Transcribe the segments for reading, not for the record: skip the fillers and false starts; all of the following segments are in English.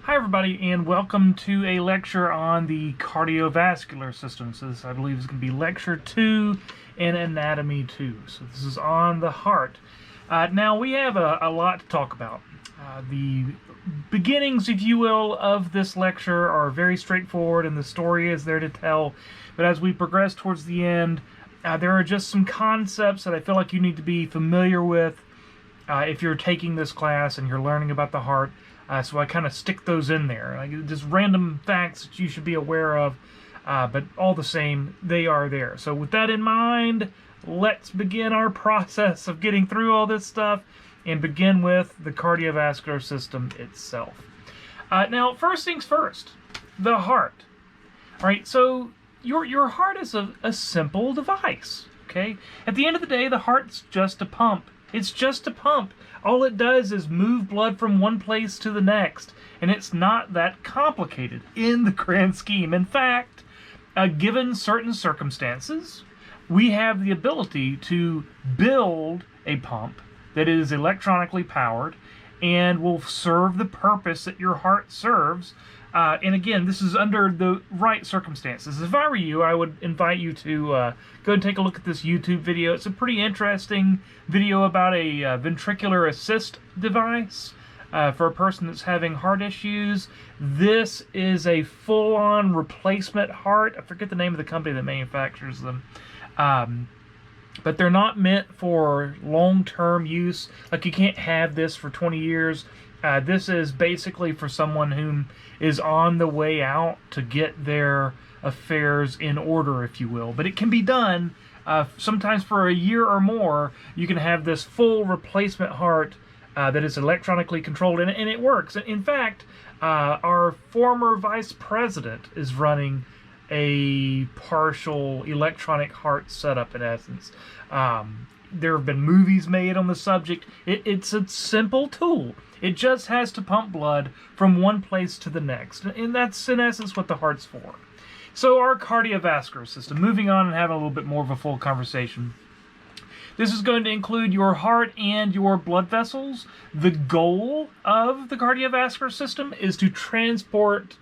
Hi everybody, and welcome to a lecture on the cardiovascular system. So this, I believe, is going to be lecture 2 in anatomy 2. So this is on the heart. Now we have a lot to talk about. The beginnings, if you will, of this lecture are very straightforward, and the story is there to tell. But as we progress towards the end, there are just some concepts that I feel like you need to be familiar with if you're taking this class and you're learning about the heart. So I kind of stick those in there, like just random facts that you should be aware of, but all the same, they are there. So with that in mind, let's begin our process of getting through all this stuff and begin with the cardiovascular system itself. Now, first things first, the heart. All right, so your heart is a simple device, okay? At the end of the day, the heart's just a pump. It's just a pump. All it does is move blood from one place to the next, and it's not that complicated in the grand scheme. In fact, given certain circumstances, we have the ability to build a pump that is electronically powered and will serve the purpose that your heart serves. And again, this is under the right circumstances. If I were you, I would invite you to go and take a look at this YouTube video. It's a pretty interesting video about a ventricular assist device for a person that's having heart issues. This is a full-on replacement heart. I forget the name of the company that manufactures them. But they're not meant for long-term use. Like, you can't have this for 20 years. This is basically for someone who is on the way out to get their affairs in order, if you will. But it can be done sometimes for a year or more. You can have this full replacement heart that is electronically controlled, and it works. In fact, our former vice president is running a partial electronic heart setup, in essence. There have been movies made on the subject. It's a simple tool. It just has to pump blood from one place to the next. And that's, in essence, what the heart's for. So our cardiovascular system, moving on and having a little bit more of a full conversation. This is going to include your heart and your blood vessels. The goal of the cardiovascular system is to transport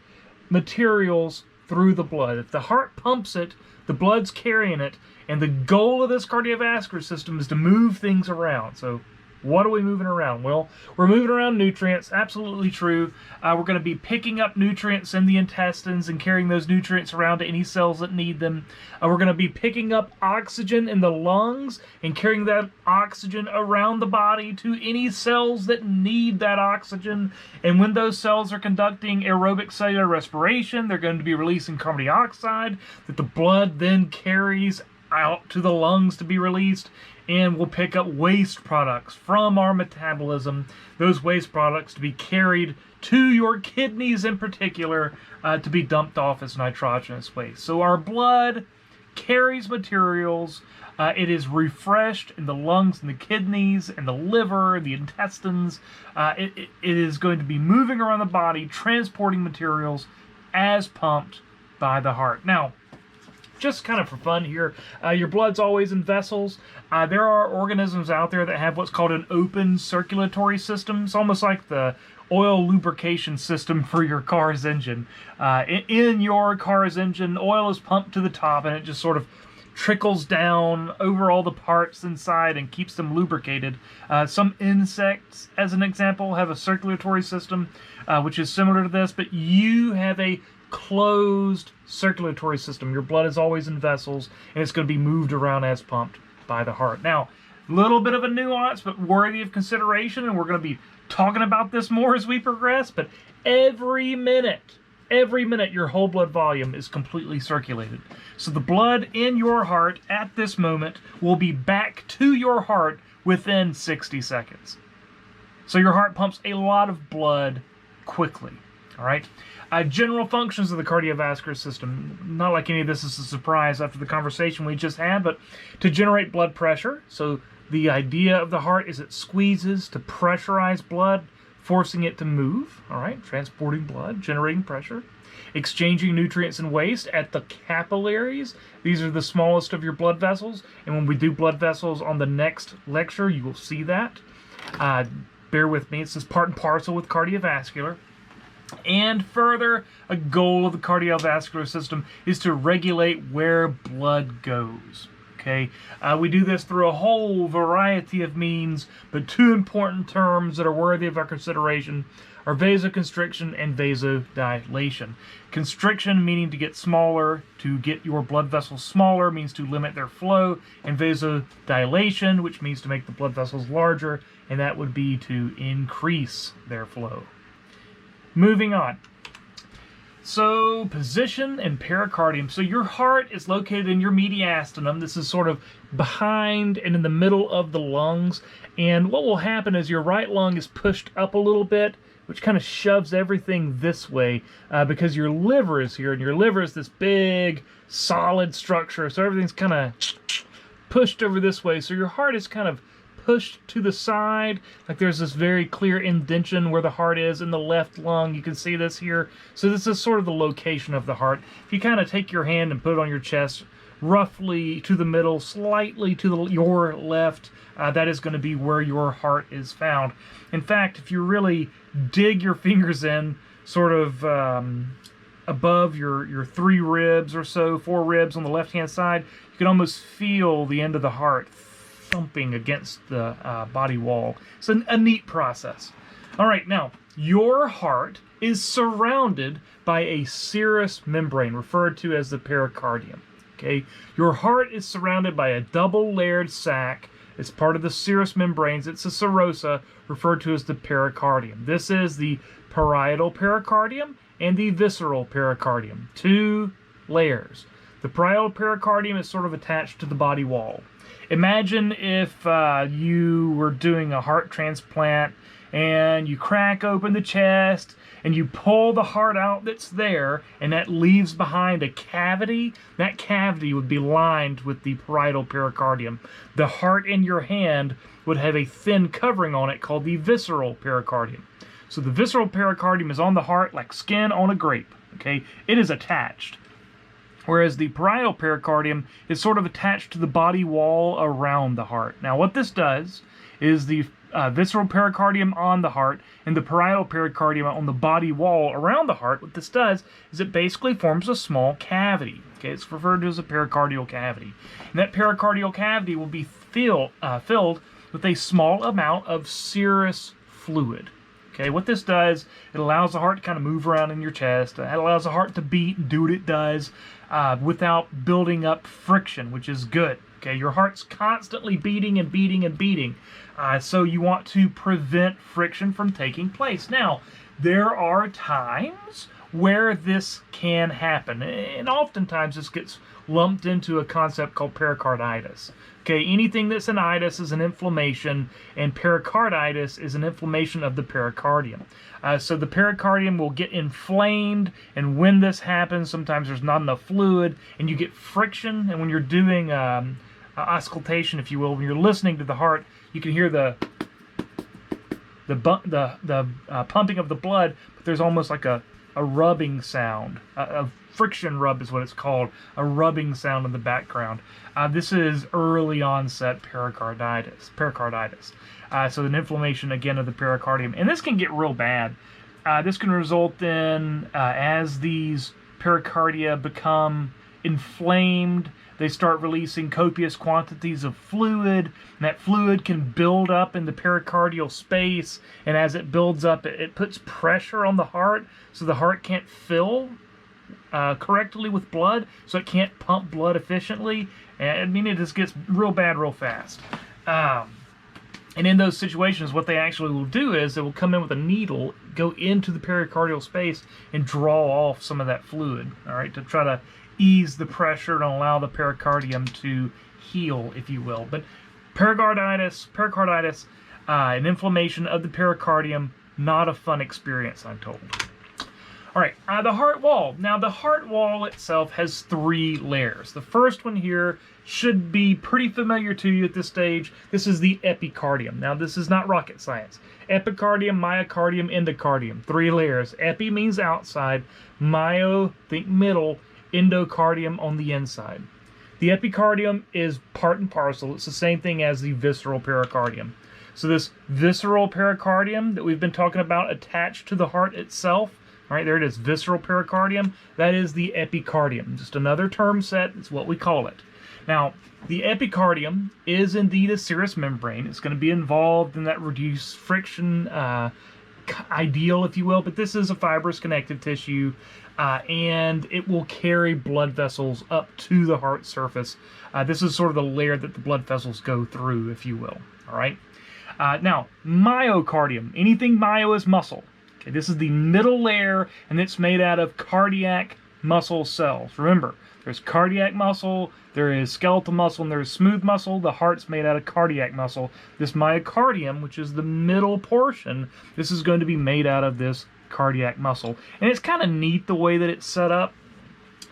materials through the blood. If the heart pumps it, the blood's carrying it, and the goal of this cardiovascular system is to move things around. So what are we moving around? Well, we're moving around nutrients, absolutely true. We're going to be picking up nutrients in the intestines and carrying those nutrients around to any cells that need them. We're going to be picking up oxygen in the lungs and carrying that oxygen around the body to any cells that need that oxygen. And when those cells are conducting aerobic cellular respiration, they're going to be releasing carbon dioxide that the blood then carries out to the lungs to be released. And we'll pick up waste products from our metabolism, those waste products to be carried to your kidneys in particular, to be dumped off as nitrogenous waste. So our blood carries materials. It is refreshed in the lungs and the kidneys and the liver, the intestines. It is going to be moving around the body, transporting materials as pumped by the heart. Now, just kind of for fun here, your blood's always in vessels. There are organisms out there that have what's called an open circulatory system. It's almost like the oil lubrication system for your car's engine. In your car's engine, oil is pumped to the top, and it just sort of trickles down over all the parts inside and keeps them lubricated. Some insects, as an example, have a circulatory system, which is similar to this, but you have a closed circulatory system. Your blood is always in vessels, and it's going to be moved around as pumped by the heart. Now, a little bit of a nuance, but worthy of consideration, and we're going to be talking about this more as we progress, but every minute, your whole blood volume is completely circulated. So the blood in your heart at this moment will be back to your heart within 60 seconds. So your heart pumps a lot of blood quickly, all right? General functions of the cardiovascular system, not like any of this is a surprise after the conversation we just had, but to generate blood pressure. So the idea of the heart is it squeezes to pressurize blood, forcing it to move, all right, transporting blood, generating pressure. Exchanging nutrients and waste at the capillaries. These are the smallest of your blood vessels, and when we do blood vessels on the next lecture, you will see that. Bear with me, it's just part and parcel with cardiovascular. And further, a goal of the cardiovascular system is to regulate where blood goes. Okay, we do this through a whole variety of means, but two important terms that are worthy of our consideration are vasoconstriction and vasodilation. Constriction meaning to get smaller, to get your blood vessels smaller means to limit their flow, and vasodilation, which means to make the blood vessels larger, and that would be to increase their flow. Moving on. So, position and pericardium. So your heart is located in your mediastinum. This is sort of behind and in the middle of the lungs. And what will happen is your right lung is pushed up a little bit, which kind of shoves everything this way because your liver is here. And your liver is this big, solid structure. So everything's kind of pushed over this way. So your heart is kind of pushed to the side, like there's this very clear indentation where the heart is in the left lung. You can see this here. So this is sort of the location of the heart. If you kind of take your hand and put it on your chest, roughly to the middle, slightly to your left, that is going to be where your heart is found. In fact, if you really dig your fingers in, sort of above your 3 ribs or so, 4 ribs on the left-hand side, you can almost feel the end of the heart thumping against the body wall. It's a neat process. All right, now, your heart is surrounded by a serous membrane, referred to as the pericardium. Okay, your heart is surrounded by a double-layered sac. It's part of the serous membranes. It's a serosa, referred to as the pericardium. This is the parietal pericardium and the visceral pericardium. 2 layers. The parietal pericardium is sort of attached to the body wall. Imagine if you were doing a heart transplant and you crack open the chest and you pull the heart out that's there, and that leaves behind a cavity. That cavity would be lined with the parietal pericardium. The heart in your hand would have a thin covering on it called the visceral pericardium. So the visceral pericardium is on the heart like skin on a grape. Okay, it is attached. Whereas the parietal pericardium is sort of attached to the body wall around the heart. Now what this does is the visceral pericardium on the heart and the parietal pericardium on the body wall around the heart, what this does is it basically forms a small cavity. Okay, it's referred to as a pericardial cavity. And that pericardial cavity will be filled with a small amount of serous fluid. Okay, what this does, it allows the heart to kind of move around in your chest. It allows the heart to beat and do what it does without building up friction, which is good. Okay, your heart's constantly beating and beating and beating. So you want to prevent friction from taking place. Now, there are times where this can happen, and oftentimes this gets lumped into a concept called pericarditis. Okay, anything that's an itis is an inflammation, and pericarditis is an inflammation of the pericardium. So the pericardium will get inflamed, and when this happens, sometimes there's not enough fluid, and you get friction. And when you're doing auscultation, if you will, when you're listening to the heart, you can hear the pumping of the blood, but there's almost like a rubbing sound. A friction rub is what it's called, a rubbing sound in the background. This is early onset pericarditis. So an inflammation, again, of the pericardium. And this can get real bad. This can result in, as these pericardia become inflamed, they start releasing copious quantities of fluid, and that fluid can build up in the pericardial space, and as it builds up, it puts pressure on the heart, so the heart can't fill correctly with blood, so it can't pump blood efficiently. And I mean, it just gets real bad real fast. And in those situations, what they actually will do is they will come in with a needle, go into the pericardial space, and draw off some of that fluid, all right, to try to ease the pressure and allow the pericardium to heal, if you will. But pericarditis, an inflammation of the pericardium, not a fun experience, I'm told. All right, the heart wall. Now, the heart wall itself has 3 layers. The first one here should be pretty familiar to you at this stage. This is the epicardium. Now, this is not rocket science. Epicardium, myocardium, endocardium. 3 layers. Epi means outside. Myo, think middle. Endocardium on the inside. The epicardium is part and parcel. It's the same thing as the visceral pericardium. So this visceral pericardium that we've been talking about attached to the heart itself, All right, there it is, visceral pericardium. That is the epicardium. Just another term set, it's what we call it. Now, the epicardium is indeed a serous membrane. It's going to be involved in that reduced friction ideal, if you will, but this is a fibrous connective tissue, and it will carry blood vessels up to the heart surface. This is sort of the layer that the blood vessels go through, if you will. All right. Now, myocardium. Anything myo is muscle. Okay, this is the middle layer, and it's made out of cardiac muscle cells. Remember, there's cardiac muscle, there is skeletal muscle, and there's smooth muscle. The heart's made out of cardiac muscle. This myocardium, which is the middle portion, this is going to be made out of this cardiac muscle. And it's kind of neat the way that it's set up.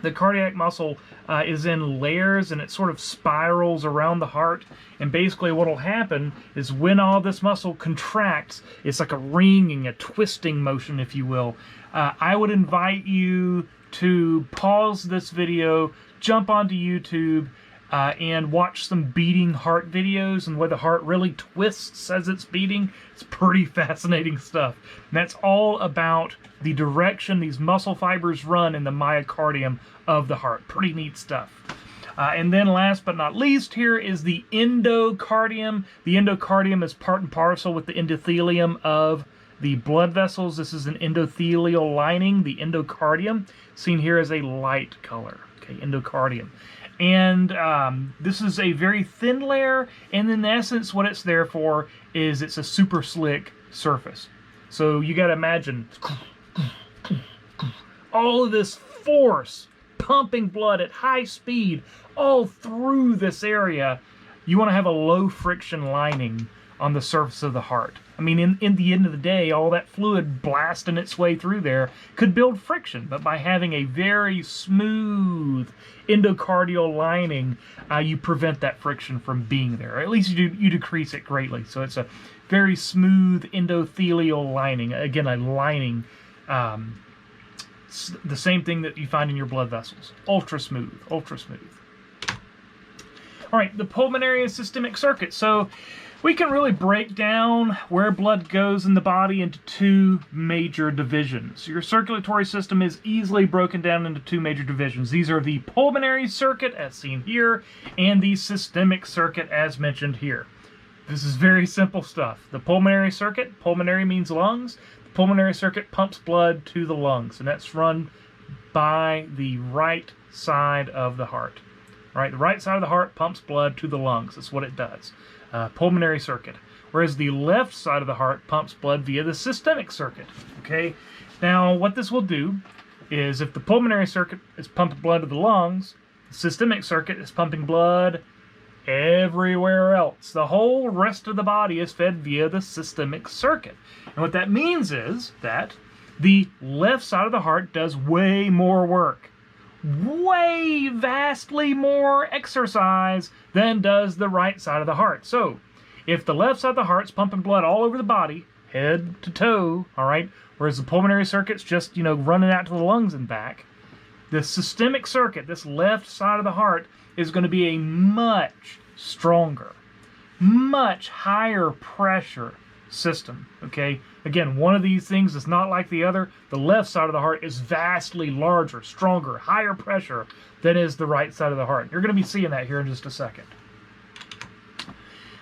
The cardiac muscle is in layers, and it sort of spirals around the heart. And basically what will happen is when all this muscle contracts, it's like a ringing, a twisting motion, if you will. I would invite you to pause this video, jump onto YouTube, and watch some beating heart videos and where the heart really twists as it's beating. It's pretty fascinating stuff. And that's all about the direction these muscle fibers run in the myocardium of the heart. Pretty neat stuff. And then last but not least, here is the endocardium. The endocardium is part and parcel with the endothelium of the blood vessels. This is an endothelial lining, the endocardium, seen here as a light color. Okay, endocardium. And this is a very thin layer, and in essence what it's there for is it's a super slick surface. So you got to imagine all of this force pumping blood at high speed all through this area. You want to have a low friction lining on the surface of the heart. I mean, in the end of the day, all that fluid blasting its way through there could build friction, but by having a very smooth endocardial lining, you prevent that friction from being there. Or at least you decrease it greatly. So it's a very smooth endothelial lining. Again, a lining, the same thing that you find in your blood vessels. Ultra smooth, ultra smooth. All right, the pulmonary and systemic circuit. So we can really break down where blood goes in the body into two major divisions. Your circulatory system is easily broken down into two major divisions. These are the pulmonary circuit, as seen here, and the systemic circuit, as mentioned here. This is very simple stuff. The pulmonary circuit, pulmonary means lungs. The pulmonary circuit pumps blood to the lungs, and that's run by the right side of the heart. Right, the right side of the heart pumps blood to the lungs. That's what it does. Pulmonary circuit. Whereas the left side of the heart pumps blood via the systemic circuit. Okay. Now, what this will do is, if the pulmonary circuit is pumping blood to the lungs, the systemic circuit is pumping blood everywhere else. The whole rest of the body is fed via the systemic circuit. And what that means is that the left side of the heart does way more work. Way vastly more exercise than does the right side of the heart. So, if the left side of the heart's pumping blood all over the body, head to toe, all right, whereas the pulmonary circuit's just, running out to the lungs and back, the systemic circuit, this left side of the heart, is going to be a much stronger, much higher pressure system, okay? Again, one of these things is not like the other. The left side of the heart is vastly larger, stronger, higher pressure than is the right side of the heart. You're going to be seeing that here in just a second.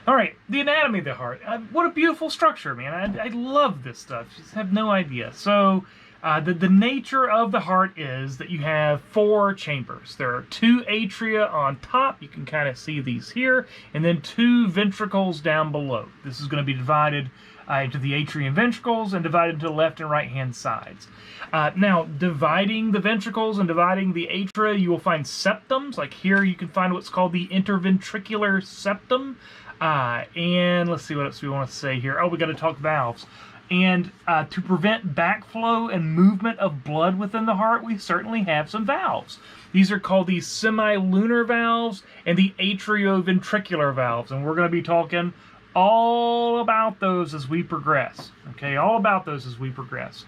All right, the anatomy of the heart. What a beautiful structure, man. I love this stuff. You just have no idea. So, the nature of the heart is that you have 4 chambers. There are 2 atria on top. You can kind of see these here. And then 2 ventricles down below. This is going to be divided into the atria and ventricles, and divided into the left and right hand sides. Now, dividing the ventricles and dividing the atria, you will find septums. Like here, you can find what's called the interventricular septum. And let's see what else we want to say here. Oh, we got to talk valves. And to prevent backflow and movement of blood within the heart, we certainly have some valves. These are called the semilunar valves and the atrioventricular valves. And we're going to be talking all about those as we progress. Okay, all about those as we progress.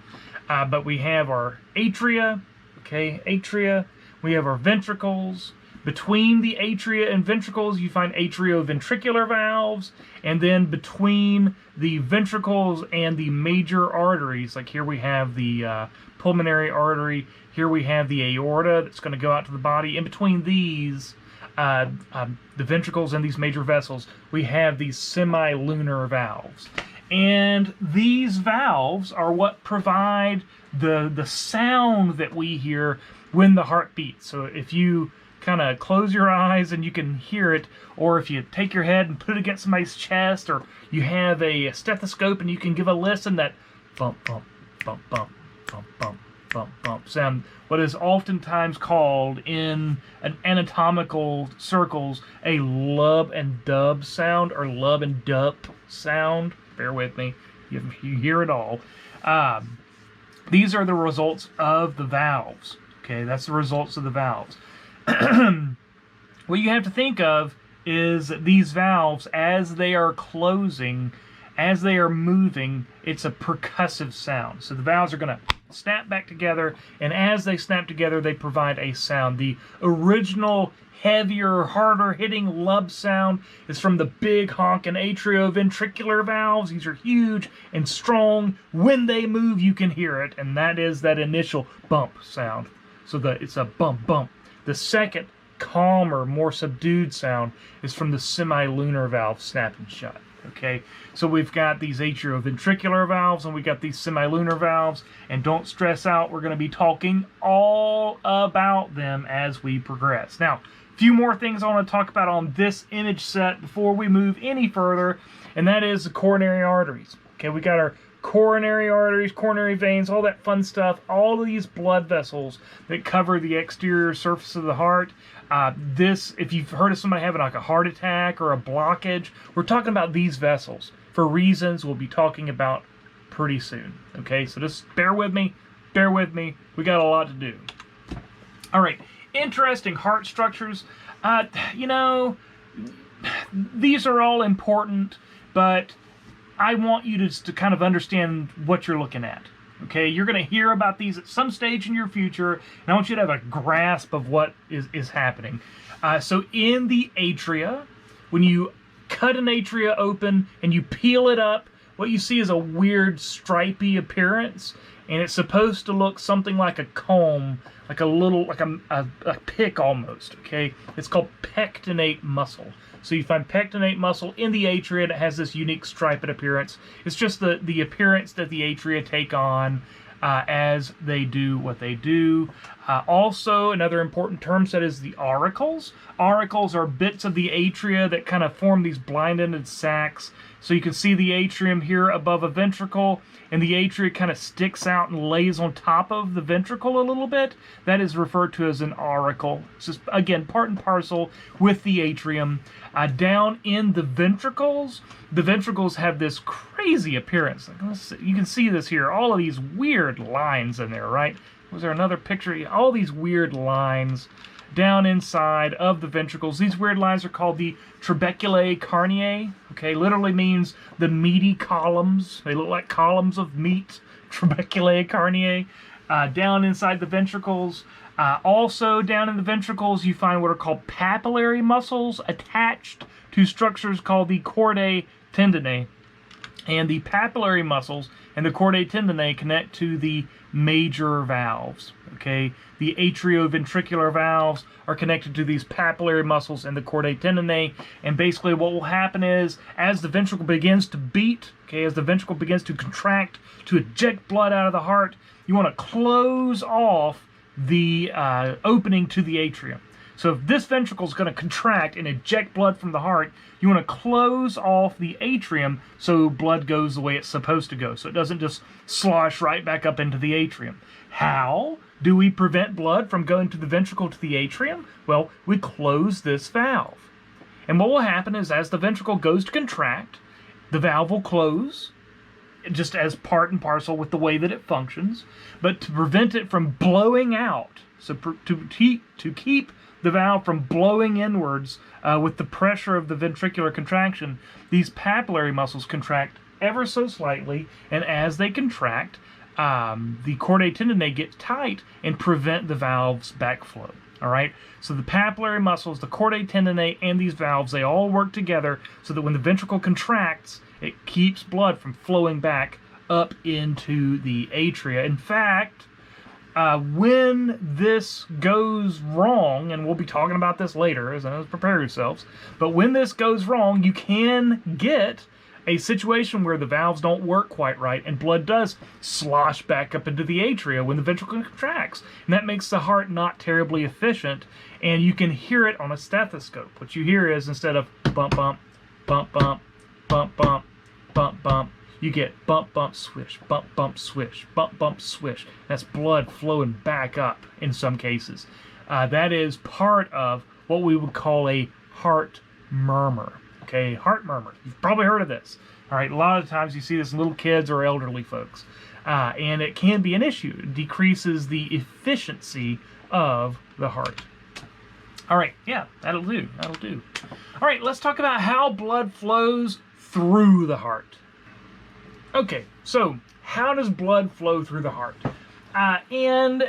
But we have our atria, okay, atria. We have our ventricles. Between the atria and ventricles, you find atrioventricular valves, and then between the ventricles and the major arteries, like here we have the pulmonary artery, here we have the aorta that's going to go out to the body. In between these, the ventricles and these major vessels, we have these semilunar valves. And these valves are what provide the sound that we hear when the heart beats. So if you kind of close your eyes and you can hear it, or if you take your head and put it against somebody's chest, or you have a stethoscope and you can give a listen, that bump, bump, bump, bump, bump, bump, bump, bump sound, what is oftentimes called in an anatomical circles a lub and dub sound, or lub and dup sound. Bear with me, you hear it all. These are the results of the valves. Okay, that's the results of the valves. What you have to think of is these valves, as they are closing, as they are moving, it's a percussive sound. So the valves are going to snap back together, and as they snap together, they provide a sound. The original heavier, harder hitting lub sound is from the big honking atrioventricular valves. These are huge and strong. When they move, you can hear it, and that is that initial bump sound. So it's a bump, bump. The second, calmer, more subdued sound is from the semilunar valve snapping shut. Okay, so we've got these atrioventricular valves and we got these semilunar valves, and don't stress out, we're going to be talking all about them as we progress. Now, a few more things I want to talk about on this image set before we move any further, and that is the coronary arteries. Okay, we got our coronary arteries, coronary veins, all that fun stuff, all of these blood vessels that cover the exterior surface of the heart. If you've heard of somebody having like a heart attack or a blockage, we're talking about these vessels for reasons we'll be talking about pretty soon. Okay, so just bear with me, we got a lot to do. All right, interesting heart structures. These are all important, but I want you to kind of understand what you're looking at. Okay, you're going to hear about these at some stage in your future, and I want you to have a grasp of what is happening. So in the atria, when you cut an atria open and you peel it up, what you see is a weird stripy appearance, and it's supposed to look something like a comb, like a pick almost. Okay, it's called pectinate muscle. So you find pectinate muscle in the atria that has this unique striped appearance. It's just the appearance that the atria take on as they do what they do. Also, another important term set is the auricles. Auricles are bits of the atria that kind of form these blind-ended sacs. So you can see the atrium here above a ventricle, and the atria kind of sticks out and lays on top of the ventricle a little bit. That is referred to as an auricle. It's just, again, part and parcel with the atrium. Down in the ventricles have this crazy appearance. You can see this here, all of these weird lines in there, right? Was there another picture? All these weird lines down inside of the ventricles. These weird lines are called the trabeculae carneae. Okay, literally means the meaty columns. They look like columns of meat. Trabeculae carneae. Down inside the ventricles. Also down in the ventricles you find what are called papillary muscles attached to structures called the chordae tendineae. And the papillary muscles and the chordae tendineae connect to the major valves. Okay, the atrioventricular valves are connected to these papillary muscles and the chordae tendineae. And basically what will happen is, as the ventricle begins to beat, okay, as the ventricle begins to contract to eject blood out of the heart, you want to close off the opening to the atrium. So if this ventricle is going to contract and eject blood from the heart, you want to close off the atrium so blood goes the way it's supposed to go, so it doesn't just slosh right back up into the atrium. How do we prevent blood from going to the ventricle to the atrium? Well, we close this valve. And what will happen is, as the ventricle goes to contract, the valve will close, just as part and parcel with the way that it functions. But to prevent it from blowing out, so to keep the valve from blowing inwards with the pressure of the ventricular contraction, these papillary muscles contract ever so slightly, and as they contract, the chordae tendineae get tight and prevent the valve's backflow. All right, so the papillary muscles, the chordae tendineae, and these valves, they all work together so that when the ventricle contracts, it keeps blood from flowing back up into the atria. In fact, when this goes wrong, and we'll be talking about this later, as I know, prepare yourselves, but when this goes wrong, you can get a situation where the valves don't work quite right and blood does slosh back up into the atria when the ventricle contracts. And that makes the heart not terribly efficient, and you can hear it on a stethoscope. What you hear is, instead of bump, bump, bump, bump, bump, bump, bump, bump, you get bump, bump, swish, bump, bump, swish, bump, bump, swish. That's blood flowing back up in some cases. That is part of what we would call a heart murmur. Okay, heart murmur. You've probably heard of this. All right, a lot of times you see this in little kids or elderly folks. And it can be an issue. It decreases the efficiency of the heart. All right, yeah, that'll do. That'll do. All right, let's talk about how blood flows through the heart. Okay, so how does blood flow through the heart? And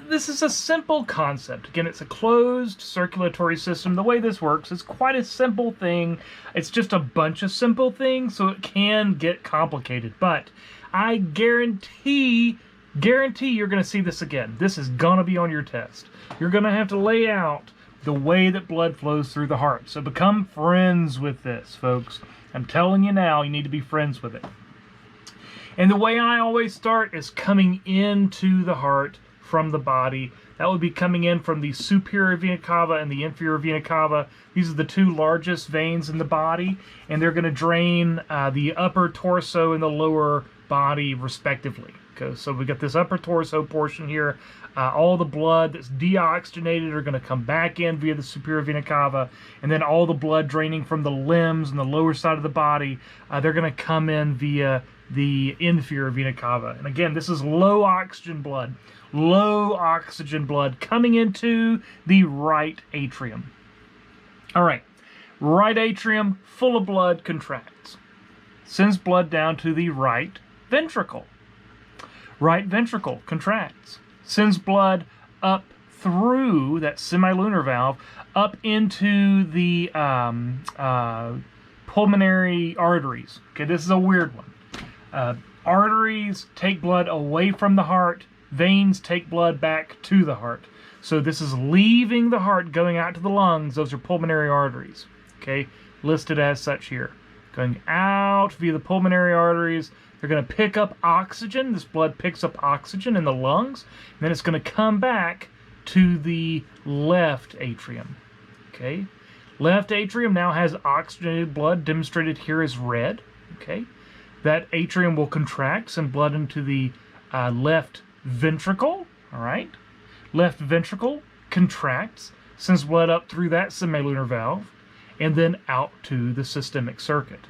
this is a simple concept. Again, it's a closed circulatory system. The way this works is quite a simple thing. It's just a bunch of simple things, so it can get complicated. But I guarantee you're going to see this again. This is going to be on your test. You're going to have to lay out the way that blood flows through the heart. So become friends with this, folks. I'm telling you now, you need to be friends with it. And the way I always start is coming into the heart from the body. That would be coming in from the superior vena cava and the inferior vena cava. These are the two largest veins in the body, and they're going to drain the upper torso and the lower body respectively. Okay, so we got this upper torso portion here. All the blood that's deoxygenated are going to come back in via the superior vena cava, and then all the blood draining from the limbs and the lower side of the body, they're going to come in via the inferior vena cava. And again, this is low oxygen blood coming into the right atrium. All right, right atrium full of blood contracts, sends blood down to the right ventricle. Right ventricle contracts, sends blood up through that semilunar valve up into the pulmonary arteries. Okay, this is a weird one. Arteries take blood away from the heart. Veins take blood back to the heart. So this is leaving the heart, going out to the lungs. Those are pulmonary arteries. Okay, listed as such here. Going out via the pulmonary arteries. They're going to pick up oxygen. This blood picks up oxygen in the lungs. And then it's going to come back to the left atrium. Okay, left atrium now has oxygenated blood, demonstrated here as red. Okay. That atrium will contract, send blood into the left ventricle, all right? Left ventricle contracts, sends blood up through that semilunar valve, and then out to the systemic circuit.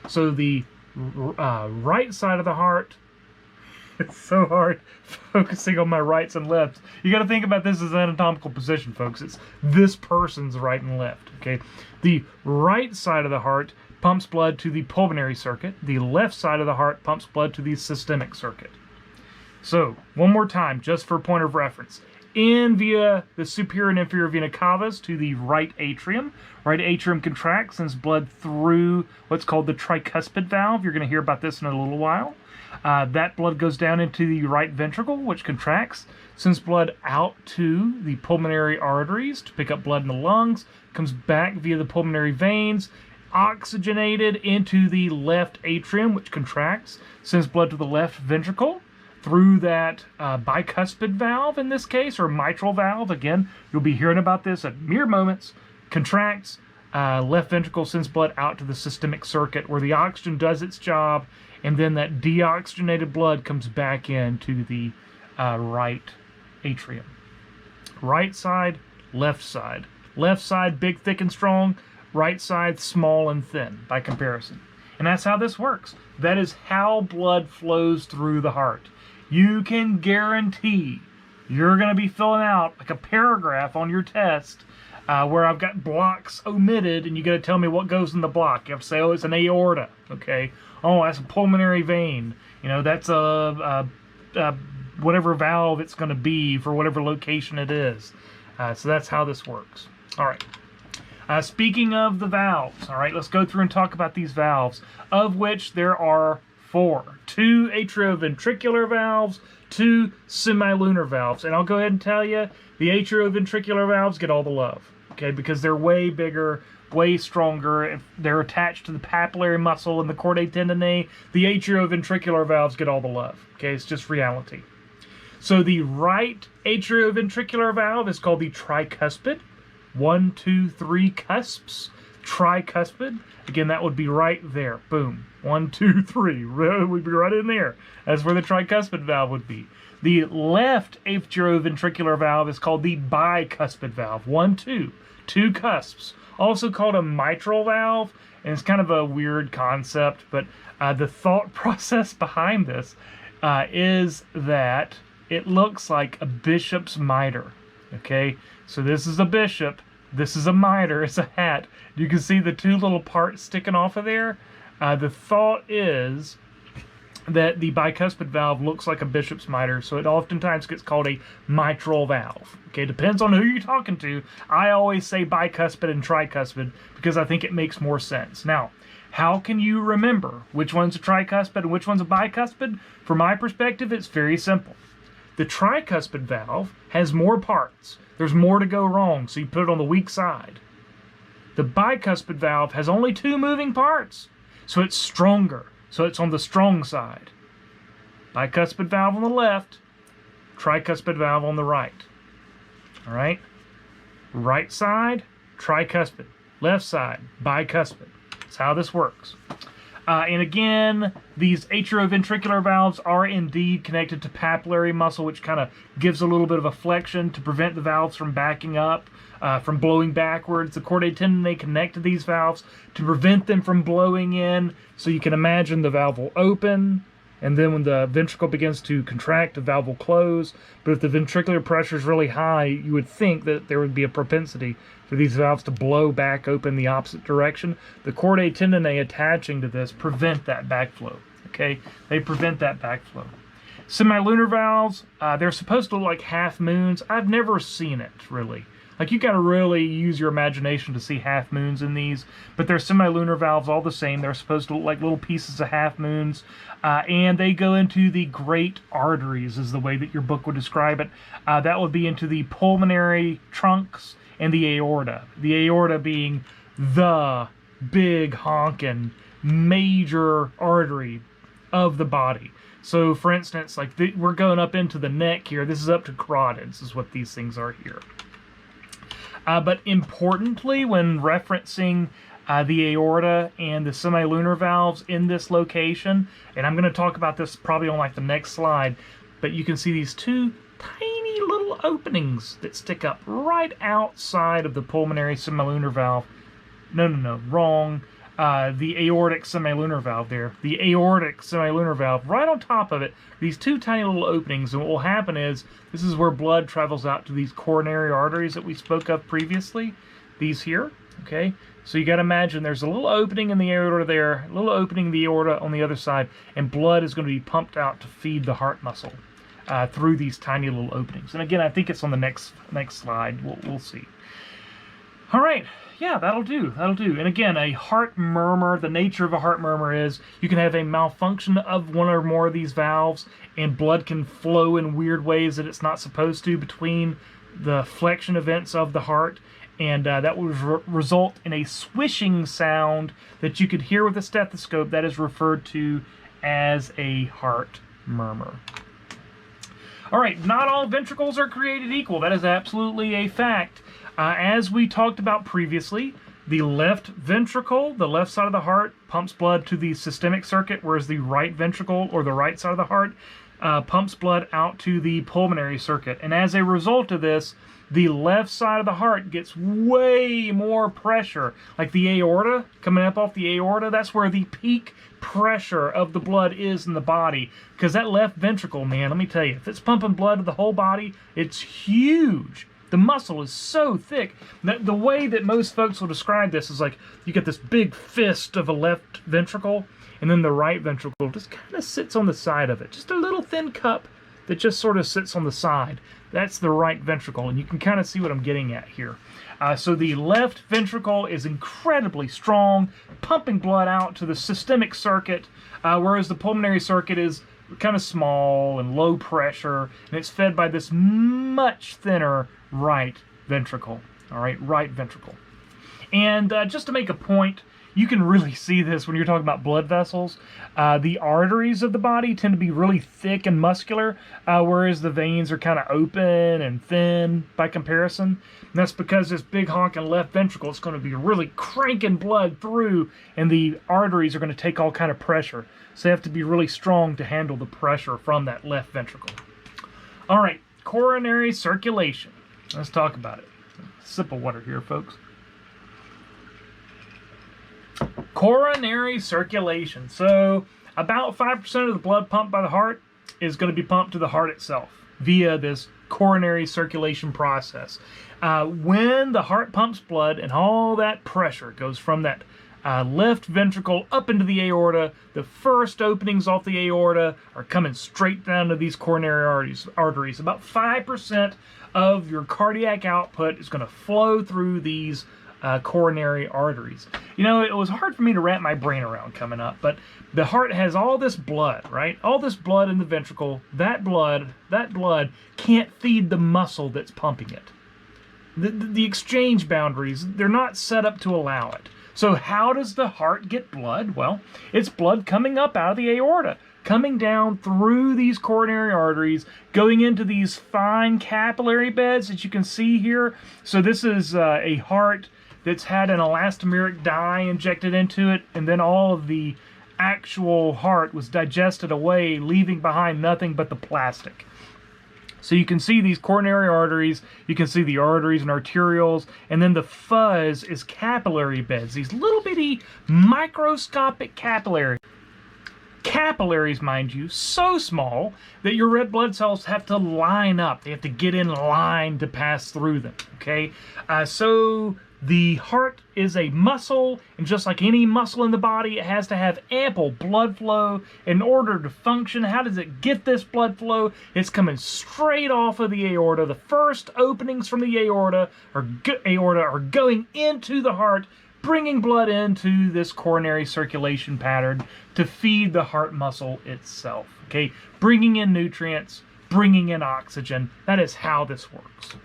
So the right side of the heart, it's so hard focusing on my rights and lefts. You got to think about this as an anatomical position, folks. It's this person's right and left, okay? The right side of the heart pumps blood to the pulmonary circuit. The left side of the heart pumps blood to the systemic circuit. So, one more time, just for a point of reference. In via the superior and inferior vena cavas to the right atrium. Right atrium contracts, sends blood through what's called the tricuspid valve. You're going to hear about this in a little while. That blood goes down into the right ventricle, which contracts, sends blood out to the pulmonary arteries to pick up blood in the lungs, comes back via the pulmonary veins, oxygenated into the left atrium, which contracts, sends blood to the left ventricle through that bicuspid valve in this case, or mitral valve. Again, you'll be hearing about this at mere moments. Contracts, left ventricle sends blood out to the systemic circuit where the oxygen does its job, and then that deoxygenated blood comes back into the right atrium. Right side, left side. Left side, big, thick, and strong. Right side, small and thin by comparison. And that's how this works. That is how blood flows through the heart. You can guarantee you're going to be filling out like a paragraph on your test where I've got blocks omitted, and you got to tell me what goes in the block. You have to say, oh, it's an aorta, okay? Oh, that's a pulmonary vein. You know, that's a whatever valve it's going to be for whatever location it is. So that's how this works. All right. Speaking of the valves, all right, let's go through and talk about these valves, of which there are 4. 2 atrioventricular valves, 2 semilunar valves. And I'll go ahead and tell you, the atrioventricular valves get all the love, okay, because they're way bigger, way stronger. If they're attached to the papillary muscle and the chordae tendineae, the atrioventricular valves get all the love, okay? It's just reality. So the right atrioventricular valve is called the tricuspid. 1, 2, 3 cusps, tricuspid. Again, that would be right there. Boom. 1, 2, 3. We'd be right in there. That's where the tricuspid valve would be. The left atrioventricular valve is called the bicuspid valve. 1, 2. 2 cusps. Also called a mitral valve, and it's kind of a weird concept, but the thought process behind this is that it looks like a bishop's mitre. Okay, so this is a bishop, this is a mitre, it's a hat. You can see the 2 little parts sticking off of there. The thought is that the bicuspid valve looks like a bishop's mitre, so it oftentimes gets called a mitral valve. Okay, depends on who you're talking to. I always say bicuspid and tricuspid because I think it makes more sense. Now, how can you remember which one's a tricuspid and which one's a bicuspid? From my perspective, it's very simple. The tricuspid valve has more parts. There's more to go wrong, so you put it on the weak side. The bicuspid valve has only 2 moving parts, so it's stronger, so it's on the strong side. Bicuspid valve on the left, tricuspid valve on the right. All right? Right side, tricuspid. Left side, bicuspid. That's how this works. And again, these atrioventricular valves are indeed connected to papillary muscle, which kind of gives a little bit of a flexion to prevent the valves from backing up, from blowing backwards. The chordae tendineae connect to these valves to prevent them from blowing in. So you can imagine the valve will open, and then when the ventricle begins to contract, the valve will close. But if the ventricular pressure is really high, you would think that there would be a propensity for these valves to blow back open the opposite direction. The chordae tendineae attaching to this prevent that backflow. Okay, they prevent that backflow. Semilunar valves, they're supposed to look like half moons. I've never seen it, really. Like, you got to really use your imagination to see half moons in these, but they're semilunar valves all the same. They're supposed to look like little pieces of half moons, and they go into the great arteries, is the way that your book would describe it. That would be into the pulmonary trunks and the aorta. The aorta being the big honkin' major artery of the body. So, for instance, like we're going up into the neck here. This is up to carotids, is what these things are here. But importantly, when referencing the aorta and the semilunar valves in this location, and I'm going to talk about this probably on like the next slide, but you can see these 2 tiny little openings that stick up right outside of the pulmonary semilunar valve. No, wrong. The aortic semilunar valve there. The aortic semilunar valve, right on top of it, these 2 tiny little openings. And what will happen is, this is where blood travels out to these coronary arteries that we spoke of previously. These here, okay? So you got to imagine there's a little opening in the aorta there, a little opening in the aorta on the other side, and blood is going to be pumped out to feed the heart muscle through these tiny little openings. And again, I think it's on the next slide. We'll see. All right. Yeah, that'll do. And again, a heart murmur, the nature of a heart murmur is you can have a malfunction of one or more of these valves, and blood can flow in weird ways that it's not supposed to between the flexion events of the heart, and that would result in a swishing sound that you could hear with a stethoscope. That is referred to as a heart murmur. All right, not all ventricles are created equal. That is absolutely a fact. As we talked about previously, the left ventricle, the left side of the heart, pumps blood to the systemic circuit, whereas the right ventricle, or the right side of the heart, pumps blood out to the pulmonary circuit. And as a result of this, the left side of the heart gets way more pressure. Like the aorta, coming up off the aorta, that's where the peak pressure of the blood is in the body. Because that left ventricle, man, let me tell you, if it's pumping blood to the whole body, it's huge. The muscle is so thick. The way that most folks will describe this is like you get this big fist of a left ventricle, and then the right ventricle just kind of sits on the side of it. Just a little thin cup that just sort of sits on the side. That's the right ventricle, and you can kind of see what I'm getting at here. So the left ventricle is incredibly strong, pumping blood out to the systemic circuit, whereas the pulmonary circuit is kind of small and low pressure, and it's fed by this much thinner right ventricle. All right, right ventricle. And just to make a point, you can really see this when you're talking about blood vessels. The arteries of the body tend to be really thick and muscular, whereas the veins are kind of open and thin by comparison. And that's because this big honking left ventricle is going to be really cranking blood through, and the arteries are going to take all kind of pressure. So they have to be really strong to handle the pressure from that left ventricle. All right, coronary circulation. Let's talk about it. Sip of water here, folks. Coronary circulation. So about 5% of the blood pumped by the heart is going to be pumped to the heart itself via this coronary circulation process. When the heart pumps blood and all that pressure goes from that left ventricle up into the aorta, the first openings off the aorta are coming straight down to these coronary arteries. About 5% of your cardiac output is going to flow through these coronary arteries. You know, it was hard for me to wrap my brain around coming up, but the heart has all this blood, right? All this blood in the ventricle. That blood can't feed the muscle that's pumping it. The exchange boundaries, they're not set up to allow it. So how does the heart get blood? Well, it's blood coming up out of the aorta, coming down through these coronary arteries, going into these fine capillary beds that you can see here. So this is a heart that's had an elastomeric dye injected into it, and then all of the actual heart was digested away, leaving behind nothing but the plastic. So you can see these coronary arteries, you can see the arteries and arterioles, and then the fuzz is capillary beds, these little bitty microscopic capillaries. Capillaries, mind you, so small that your red blood cells have to line up. They have to get in line to pass through them, okay? So the heart is a muscle, and just like any muscle in the body, it has to have ample blood flow in order to function. How does it get this blood flow? It's coming straight off of the aorta. The first openings from the aorta are going into the heart, bringing blood into this coronary circulation pattern to feed the heart muscle itself, okay? Bringing in nutrients, bringing in oxygen. That is how this works.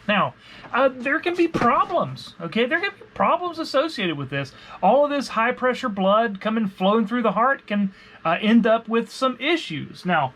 Now, there can be problems, okay? There can be problems associated with this. All of this high-pressure blood flowing through the heart can end up with some issues. Now,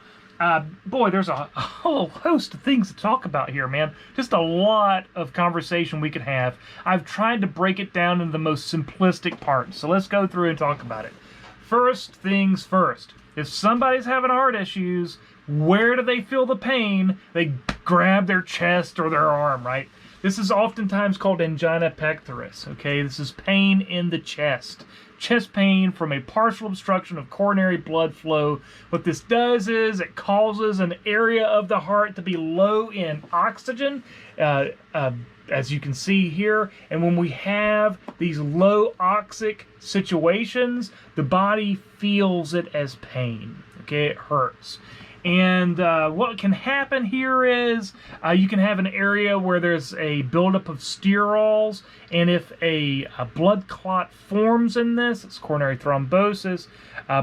boy, there's a whole host of things to talk about here, man. Just a lot of conversation we could have. I've tried to break it down into the most simplistic parts, so let's go through and talk about it. First things first. If somebody's having heart issues, where do they feel the pain? They grab their chest or their arm, right? This is oftentimes called angina pectoris, okay? This is pain in the chest. Chest pain from a partial obstruction of coronary blood flow. What this does is it causes an area of the heart to be low in oxygen, as you can see here. And when we have these low oxic situations, the body feels it as pain, okay? It hurts. And what can happen here is you can have an area where there's a buildup of sterols, and if a blood clot forms in this, it's coronary thrombosis,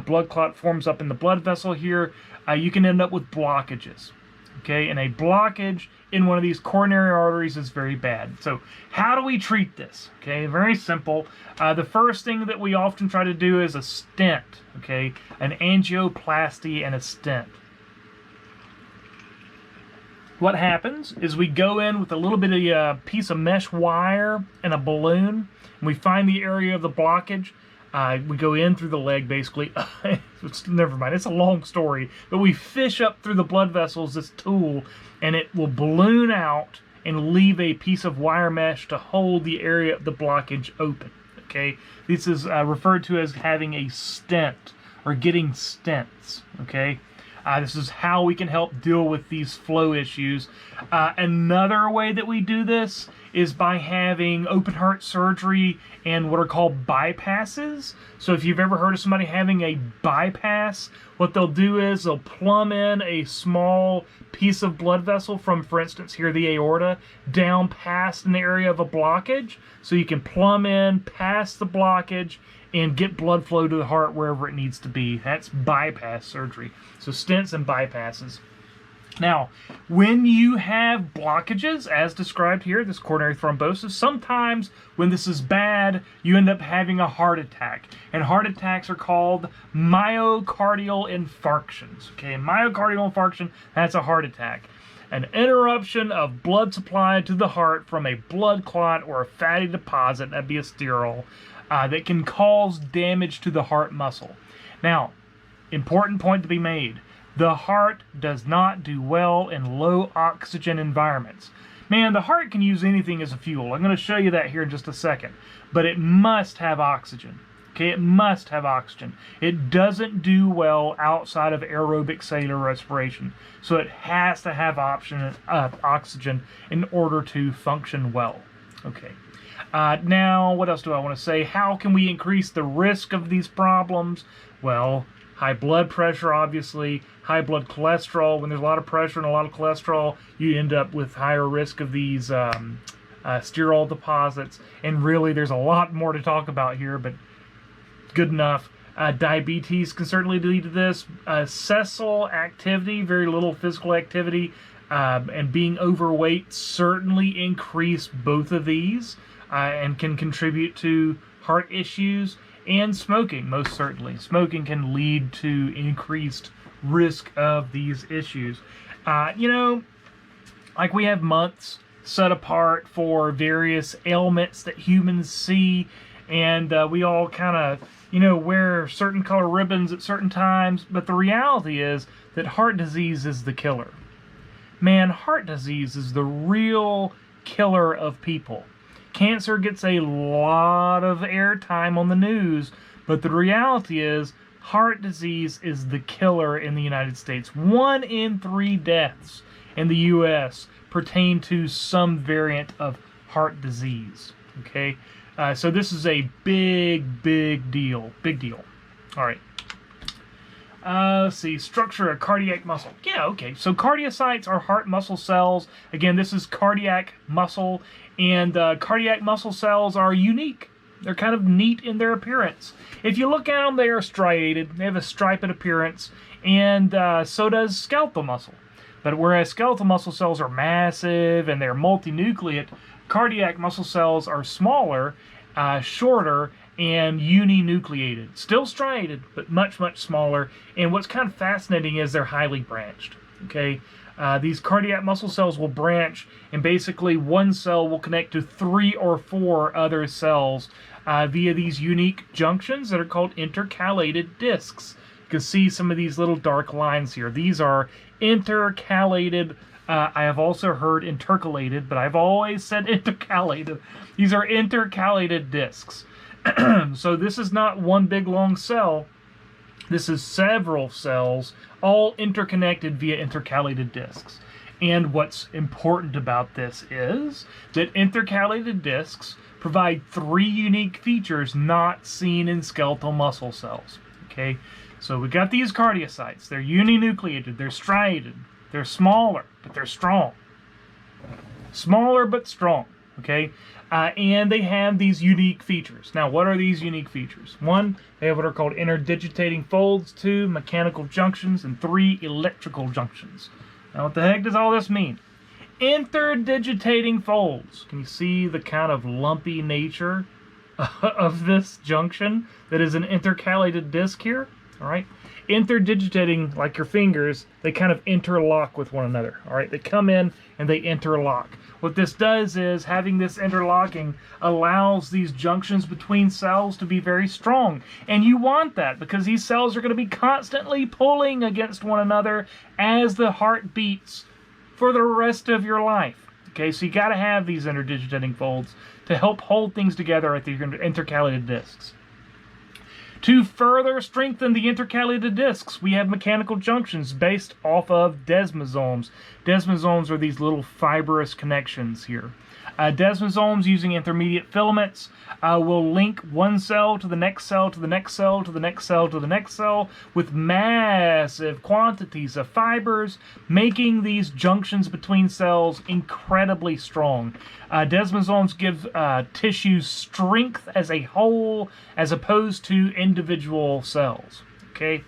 blood clot forms up in the blood vessel here, you can end up with blockages. Okay, and a blockage in one of these coronary arteries is very bad. So how do we treat this? Okay, very simple. The first thing that we often try to do is a stent, okay, an angioplasty and a stent. What happens is we go in with a little bit of a piece of mesh wire and a balloon, and we find the area of the blockage. We go in through the leg, basically. Never mind, it's a long story. But we fish up through the blood vessels this tool, and it will balloon out and leave a piece of wire mesh to hold the area of the blockage open. Okay, this is referred to as having a stent or getting stents. Okay. This is how we can help deal with these flow issues. Another way that we do this is by having open heart surgery and what are called bypasses. So if you've ever heard of somebody having a bypass, what they'll do is they'll plumb in a small piece of blood vessel from, for instance, here the aorta, down past an area of a blockage. So you can plumb in past the blockage and get blood flow to the heart wherever it needs to be. That's bypass surgery. So stents and bypasses. Now, when you have blockages, as described here, this coronary thrombosis, sometimes when this is bad, you end up having a heart attack. And heart attacks are called myocardial infarctions. Okay, myocardial infarction, that's a heart attack. An interruption of blood supply to the heart from a blood clot or a fatty deposit, that'd be a sterol, that can cause damage to the heart muscle. Now, important point to be made. The heart does not do well in low oxygen environments. Man, the heart can use anything as a fuel. I'm going to show you that here in just a second. But it must have oxygen. Okay, it must have oxygen. It doesn't do well outside of aerobic cellular respiration. So it has to have oxygen in order to function well. Okay. Now, what else do I want to say? How can we increase the risk of these problems? Well, high blood pressure, obviously, high blood cholesterol. When there's a lot of pressure and a lot of cholesterol, you end up with higher risk of these sterol deposits. And really, there's a lot more to talk about here, but good enough. Diabetes can certainly lead to this. Sessile activity, very little physical activity, and being overweight certainly increase both of these and can contribute to heart issues. And smoking, most certainly. Smoking can lead to increased risk of these issues. You know, like we have months set apart for various ailments that humans see, and we all kind of, you know, wear certain color ribbons at certain times, but the reality is that heart disease is the killer. Man, heart disease is the real killer of people. Cancer gets a lot of airtime on the news, but the reality is heart disease is the killer in the United States. 1 in 3 deaths in the U.S. pertain to some variant of heart disease. Okay, so this is a big deal. Big deal. All right. Let's see, structure of cardiac muscle. Yeah, okay. So cardiocytes are heart muscle cells. Again, this is cardiac muscle, and cardiac muscle cells are unique. They're kind of neat in their appearance. If you look at them, they are striated. They have a striped appearance, and so does skeletal muscle. But whereas skeletal muscle cells are massive and they're multinucleate, cardiac muscle cells are smaller, shorter, and uninucleated. Still striated, but much smaller. And what's kind of fascinating is they're highly branched. Okay, these cardiac muscle cells will branch, and basically one cell will connect to 3 or 4 other cells via these unique junctions that are called intercalated discs. You can see some of these little dark lines here. These are intercalated. I have also heard intercalated, but I've always said intercalated. These are intercalated discs. So this is not one big long cell. This is several cells, all interconnected via intercalated discs. And what's important about this is that intercalated discs provide 3 unique features not seen in skeletal muscle cells. Okay, so we got these cardiocytes. They're uninucleated, they're striated, they're smaller, but they're strong. Smaller but strong. Okay, and they have these unique features. Now, what are these unique features? 1, they have what are called interdigitating folds. 2, mechanical junctions. And 3, electrical junctions. Now, what the heck does all this mean? Interdigitating folds. Can you see the kind of lumpy nature of this junction that is an intercalated disc here? All right. Interdigitating, like your fingers, they kind of interlock with one another. All right. They come in and they interlock. What this does is having this interlocking allows these junctions between cells to be very strong. And you want that because these cells are going to be constantly pulling against one another as the heart beats for the rest of your life. Okay, so you got to have these interdigitating folds to help hold things together at the intercalated discs. To further strengthen the intercalated discs, we have mechanical junctions based off of desmosomes. Desmosomes are these little fibrous connections here. Desmosomes, using intermediate filaments, will link one cell to the next cell, to the next cell, to the next cell, to the next cell, with massive quantities of fibers, making these junctions between cells incredibly strong. Desmosomes give tissues strength as a whole, as opposed to individual cells. Okay?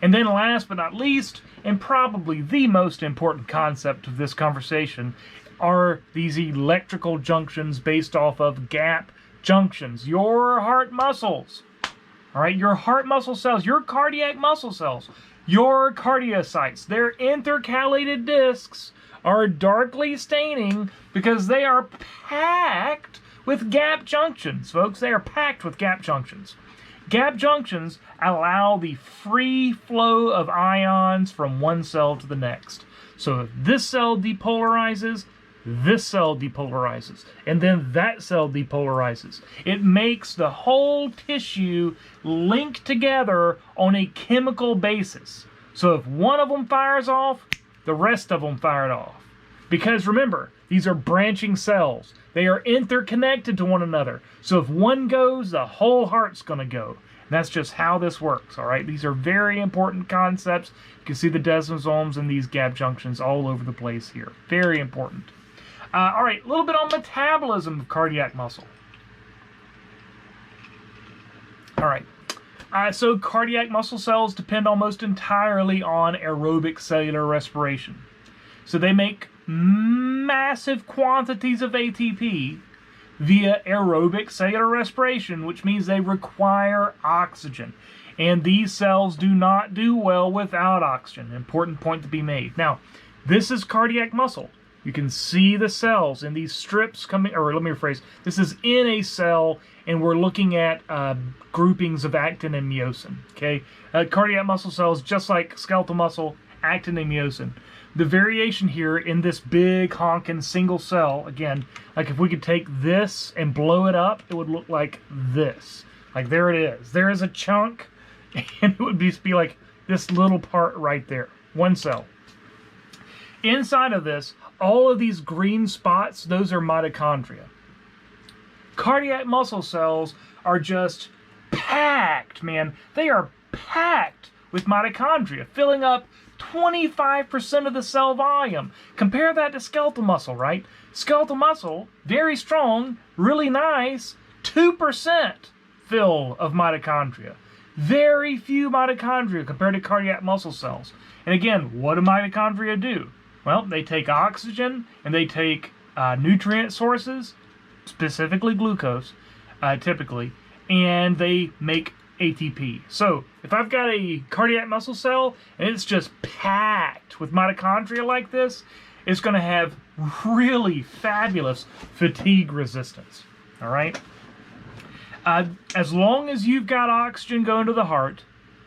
And then last but not least, and probably the most important concept of this conversation, are these electrical junctions based off of gap junctions. Your heart muscles, all right, your heart muscle cells, your cardiac muscle cells, your cardiocytes, their intercalated discs are darkly staining because they are packed with gap junctions, folks. They are packed with gap junctions. Gap junctions allow the free flow of ions from one cell to the next. So if this cell depolarizes, this cell depolarizes, and then that cell depolarizes. It makes the whole tissue link together on a chemical basis. So if one of them fires off, the rest of them fired off. Because remember, these are branching cells. They are interconnected to one another. So if one goes, the whole heart's going to go. And that's just how this works, all right? These are very important concepts. You can see the desmosomes and these gap junctions all over the place here. Very important. All right, a little bit on metabolism of cardiac muscle. All right, so cardiac muscle cells depend almost entirely on aerobic cellular respiration. So they make massive quantities of ATP via aerobic cellular respiration, which means they require oxygen. And these cells do not do well without oxygen. Important point to be made. Now, this is cardiac muscle. You can see the cells in these strips coming, or let me rephrase, this is in a cell, and we're looking at groupings of actin and myosin, okay? Cardiac muscle cells, just like skeletal muscle, actin and myosin. The variation here in this big honking single cell, again, like if we could take this and blow it up, it would look like this. Like there it is. There is a chunk, and it would be like this little part right there, one cell. Inside of this, all of these green spots, those are mitochondria. Cardiac muscle cells are just packed, man. They are packed with mitochondria, filling up 25% of the cell volume. Compare that to skeletal muscle, right? Skeletal muscle, very strong, really nice, 2% fill of mitochondria. Very few mitochondria compared to cardiac muscle cells. And again, what do mitochondria do? Well, they take oxygen and they take nutrient sources, specifically glucose, typically, and they make ATP. So if I've got a cardiac muscle cell and it's just packed with mitochondria like this, it's going to have really fabulous fatigue resistance. All right? As long as you've got oxygen going to the heart,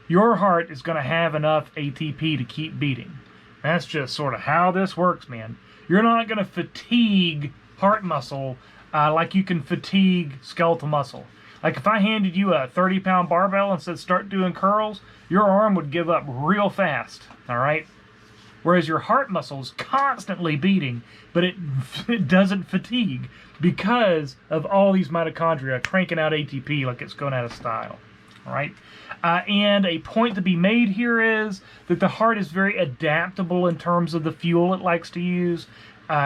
your heart is going to have enough ATP to keep beating. That's just sort of how this works, man. You're not going to fatigue heart muscle like you can fatigue skeletal muscle. Like if I handed you a 30-pound barbell and said start doing curls, your arm would give up real fast, all right? Whereas your heart muscle is constantly beating, but it doesn't fatigue because of all these mitochondria cranking out ATP like it's going out of style, all right? And a point to be made here is that the heart is very adaptable in terms of the fuel it likes to use.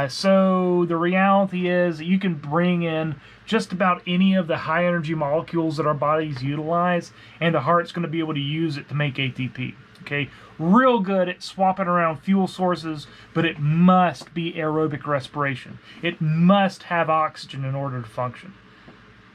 So the reality is that you can bring in just about any of the high energy molecules that our bodies utilize, and the heart's going to be able to use it to make ATP. Okay, real good at swapping around fuel sources, but it must be aerobic respiration. It must have oxygen in order to function.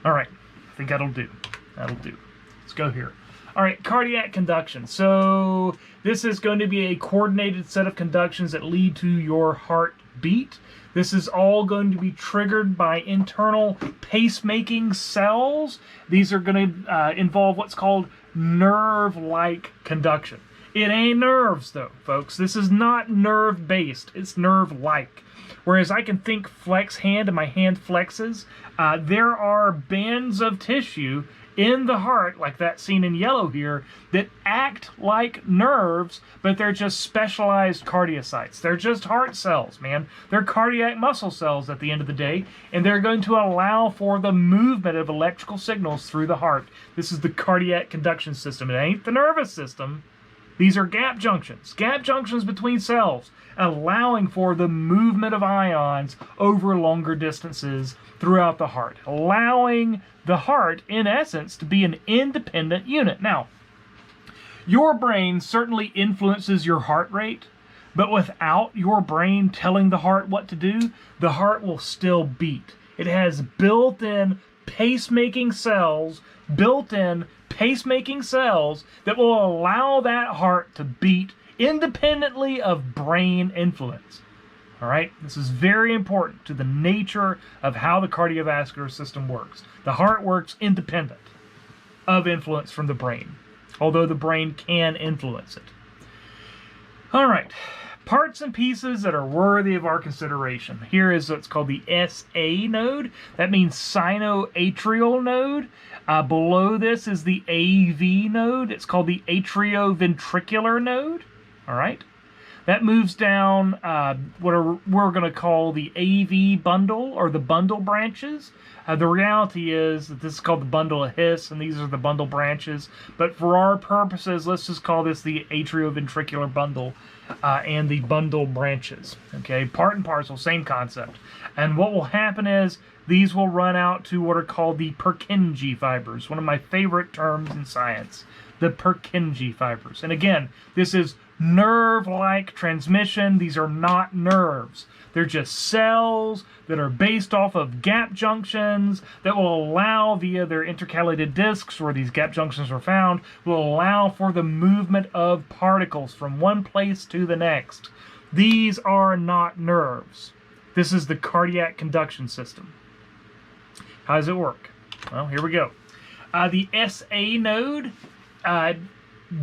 All right, I think that'll do. That'll do. Let's go here. All right, cardiac conduction. So this is going to be a coordinated set of conductions that lead to your heartbeat. This is all going to be triggered by internal pacemaking cells. These are going to involve what's called nerve-like conduction. It ain't nerves, though, folks. This is not nerve-based. It's nerve-like. Whereas I can think flex hand and my hand flexes, there are bands of tissue in the heart, like that seen in yellow here, that act like nerves, but they're just specialized cardiocytes. They're just heart cells, man. They're cardiac muscle cells at the end of the day, and they're going to allow for the movement of electrical signals through the heart. This is the cardiac conduction system. It ain't the nervous system. These are gap junctions between cells, allowing for the movement of ions over longer distances throughout the heart, allowing the heart, in essence, to be an independent unit. Now, your brain certainly influences your heart rate, but without your brain telling the heart what to do, the heart will still beat. It has built-in pacemaking cells, that will allow that heart to beat independently of brain influence. All right, this is very important to the nature of how the cardiovascular system works. The heart works independent of influence from the brain, although the brain can influence it. All right, parts and pieces that are worthy of our consideration. Here is what's called the SA node. That means sinoatrial node. Below this is the AV node. It's called the atrioventricular node. All right. That moves down what we're going to call the AV bundle, or the bundle branches. The reality is that this is called the bundle of His, and these are the bundle branches. But for our purposes, let's just call this the atrioventricular bundle and the bundle branches. Okay, part and parcel, same concept. And what will happen is these will run out to what are called the Purkinje fibers, one of my favorite terms in science, the Purkinje fibers. And again, this is nerve-like transmission. These are not nerves. They're just cells that are based off of gap junctions that will allow, via their intercalated discs where these gap junctions are found, will allow for the movement of particles from one place to the next. These are not nerves. This is the cardiac conduction system. How does it work? Well, here we go. The SA node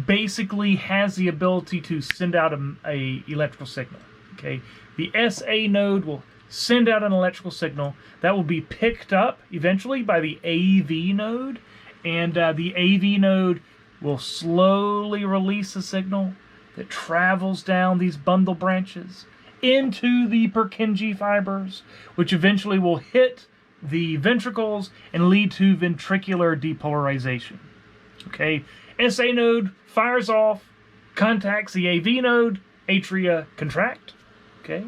basically has the ability to send out a electrical signal. Okay, the SA node will send out an electrical signal that will be picked up eventually by the AV node, and the AV node will slowly release a signal that travels down these bundle branches into the Purkinje fibers, which eventually will hit the ventricles and lead to ventricular depolarization. Okay, SA node fires off, contacts the AV node, atria contract. Okay,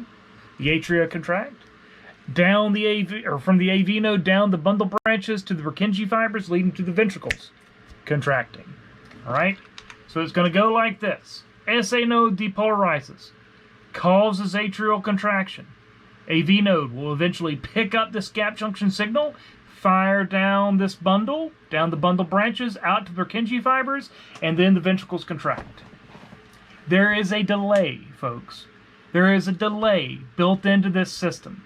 the atria contract. Down the AV, or from the AV node down the bundle branches to the Purkinje fibers, leading to the ventricles contracting. All right, so it's going to go like this. SA node depolarizes, causes atrial contraction. AV node will eventually pick up this gap junction signal, fire down this bundle, down the bundle branches, out to the Purkinje fibers, and then the ventricles contract. There is a delay, folks. There is a delay built into this system.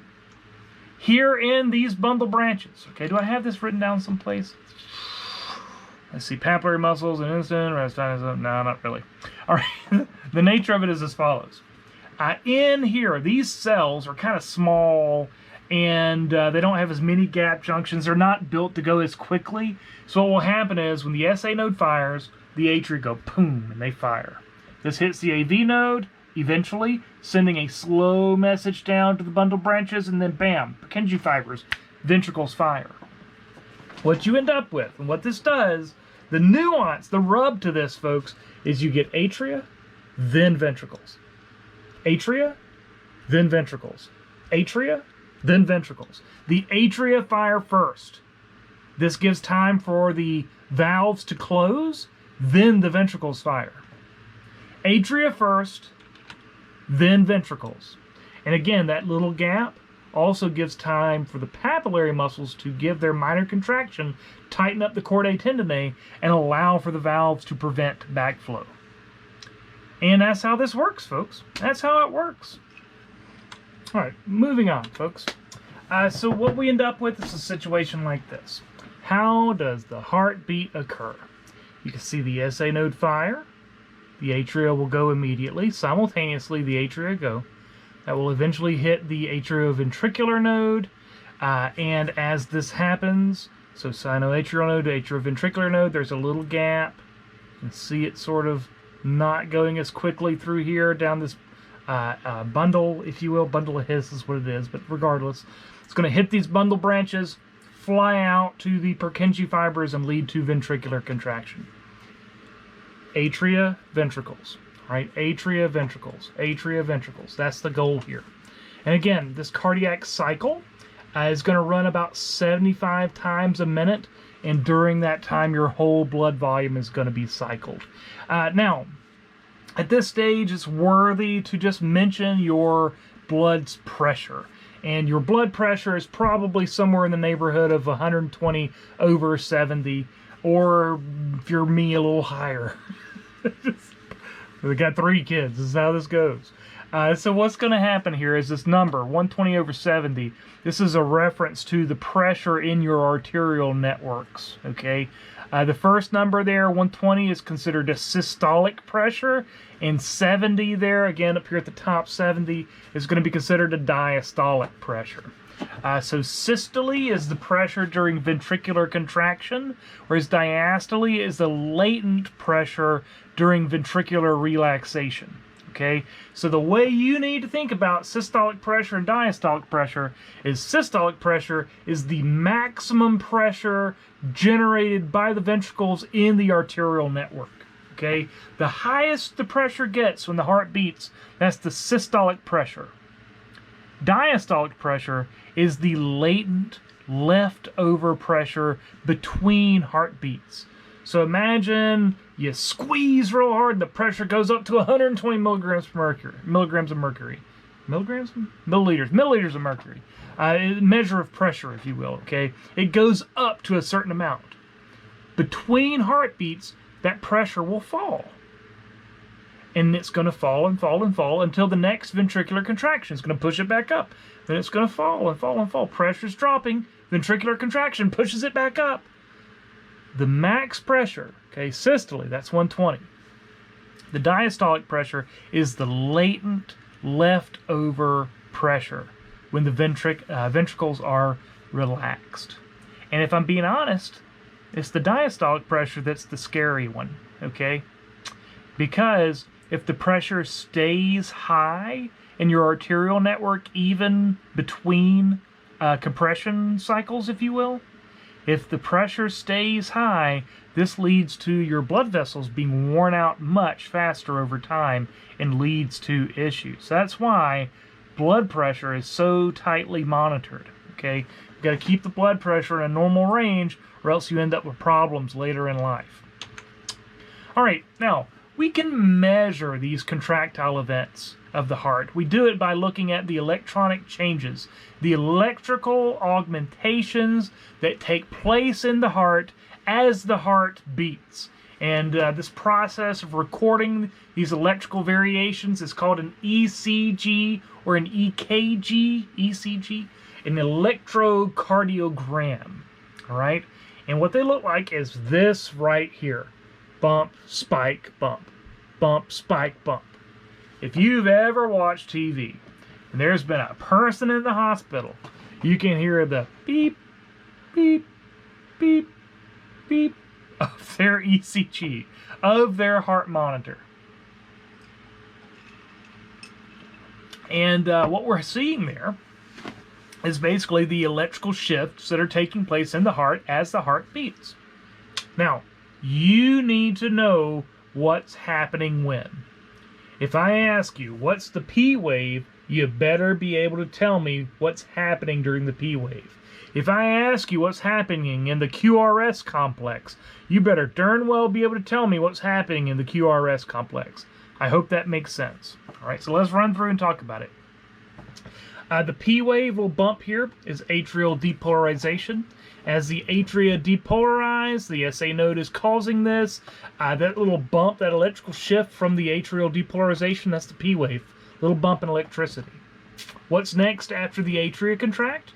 Here in these bundle branches, okay, do I have this written down someplace? Let's see, papillary muscles and insulin, no, not really. All right, the nature of it is as follows. In here, these cells are kind of small, and they don't have as many gap junctions. They're not built to go as quickly. So what will happen is when the SA node fires, the atria go boom, and they fire. This hits the AV node, eventually sending a slow message down to the bundle branches, and then bam, Purkinje fibers, ventricles fire. What you end up with, and what this does, the nuance, the rub to this, folks, is you get atria, then ventricles. Atria, then ventricles. Atria, then ventricles. The atria fire first. This gives time for the valves to close, then the ventricles fire. Atria first, then ventricles. And again, that little gap also gives time for the papillary muscles to give their minor contraction, tighten up the chordae tendineae, and allow for the valves to prevent backflow. And that's how this works, folks. That's how it works. All right, moving on, folks. So what we end up with is a situation like this. How does the heartbeat occur? You can see the SA node fire. The atria will go immediately. Simultaneously, the atria go. That will eventually hit the atrioventricular node. And as this happens, So sinoatrial node to atrioventricular node, there's a little gap. You can see it sort of not going as quickly through here down this bundle, if you will. Bundle of His is what it is, but regardless, it's going to hit these bundle branches, fly out to the Purkinje fibers, and lead to ventricular contraction. Atria, ventricles, right? Atria, ventricles, atria, ventricles. That's the goal here. And again, this cardiac cycle is going to run about 75 times a minute, and during that time, your whole blood volume is going to be cycled. Now, at this stage, it's worthy to just mention your blood pressure. And your blood pressure is probably somewhere in the neighborhood of 120 over 70, or if you're me, a little higher. We got 3 kids. This is how this goes. So what's going to happen here is this number, 120 over 70. This is a reference to the pressure in your arterial networks, okay? The first number there, 120, is considered a systolic pressure, and 70 there, again up here at the top, 70, is going to be considered a diastolic pressure. So systole is the pressure during ventricular contraction, whereas diastole is the latent pressure during ventricular relaxation. Okay, so the way you need to think about systolic pressure and diastolic pressure is systolic pressure is the maximum pressure generated by the ventricles in the arterial network. Okay, the highest the pressure gets when the heart beats, that's the systolic pressure. Diastolic pressure is the latent leftover pressure between heartbeats. So imagine you squeeze real hard and the pressure goes up to 120 milligrams of mercury. Milliliters of mercury. Measure of pressure, if you will, okay? It goes up to a certain amount. Between heartbeats, that pressure will fall. And it's going to fall and fall and fall until the next ventricular contraction is going to push it back up. Then it's going to fall and fall and fall. Pressure's dropping. Ventricular contraction pushes it back up. The max pressure, okay, systole, that's 120. The diastolic pressure is the latent leftover pressure when the ventricles are relaxed. And if I'm being honest, it's the diastolic pressure that's the scary one, okay? Because if the pressure stays high in your arterial network, even between compression cycles, if you will, if the pressure stays high, this leads to your blood vessels being worn out much faster over time and leads to issues. That's why blood pressure is so tightly monitored, okay? You've got to keep the blood pressure in a normal range or else you end up with problems later in life. All right, now, we can measure these contractile events of the heart. We do it by looking at the electronic changes, the electrical augmentations that take place in the heart as the heart beats. And this process of recording these electrical variations is called an ECG or an EKG, ECG, an electrocardiogram, all right? And what they look like is this right here. Bump, spike, bump. Bump, spike, bump. If you've ever watched TV and there's been a person in the hospital, you can hear the beep, beep, beep, beep of their ECG, of their heart monitor. And what we're seeing there is basically the electrical shifts that are taking place in the heart as the heart beats. Now, you need to know what's happening when. If I ask you, what's the P wave, you better be able to tell me what's happening during the P wave. If I ask you what's happening in the QRS complex, you better darn well be able to tell me what's happening in the QRS complex. I hope that makes sense. All right, so let's run through and talk about it. The P wave will bump here is atrial depolarization. As the atria depolarize, the SA node is causing this. That little bump, that electrical shift from the atrial depolarization, that's the P wave. Little bump in electricity. What's next after the atria contract?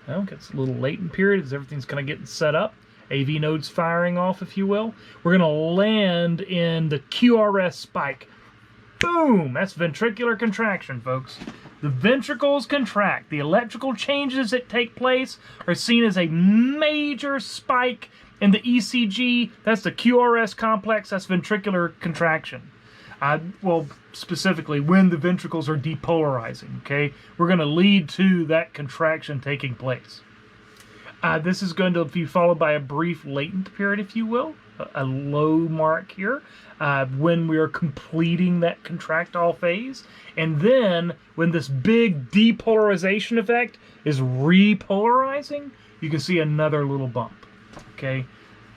Well, it's a little latent period as everything's kind of getting set up. AV nodes firing off, if you will. We're going to land in the QRS spike. Boom! That's ventricular contraction, folks. The ventricles contract. The electrical changes that take place are seen as a major spike in the ECG. That's the QRS complex. That's ventricular contraction. Well, specifically when the ventricles are depolarizing, okay? We're going to lead to that contraction taking place. This is going to be followed by a brief latent period, if you will, a low mark here, when we are completing that contractile phase. And then when this big depolarization effect is repolarizing, you can see another little bump, okay?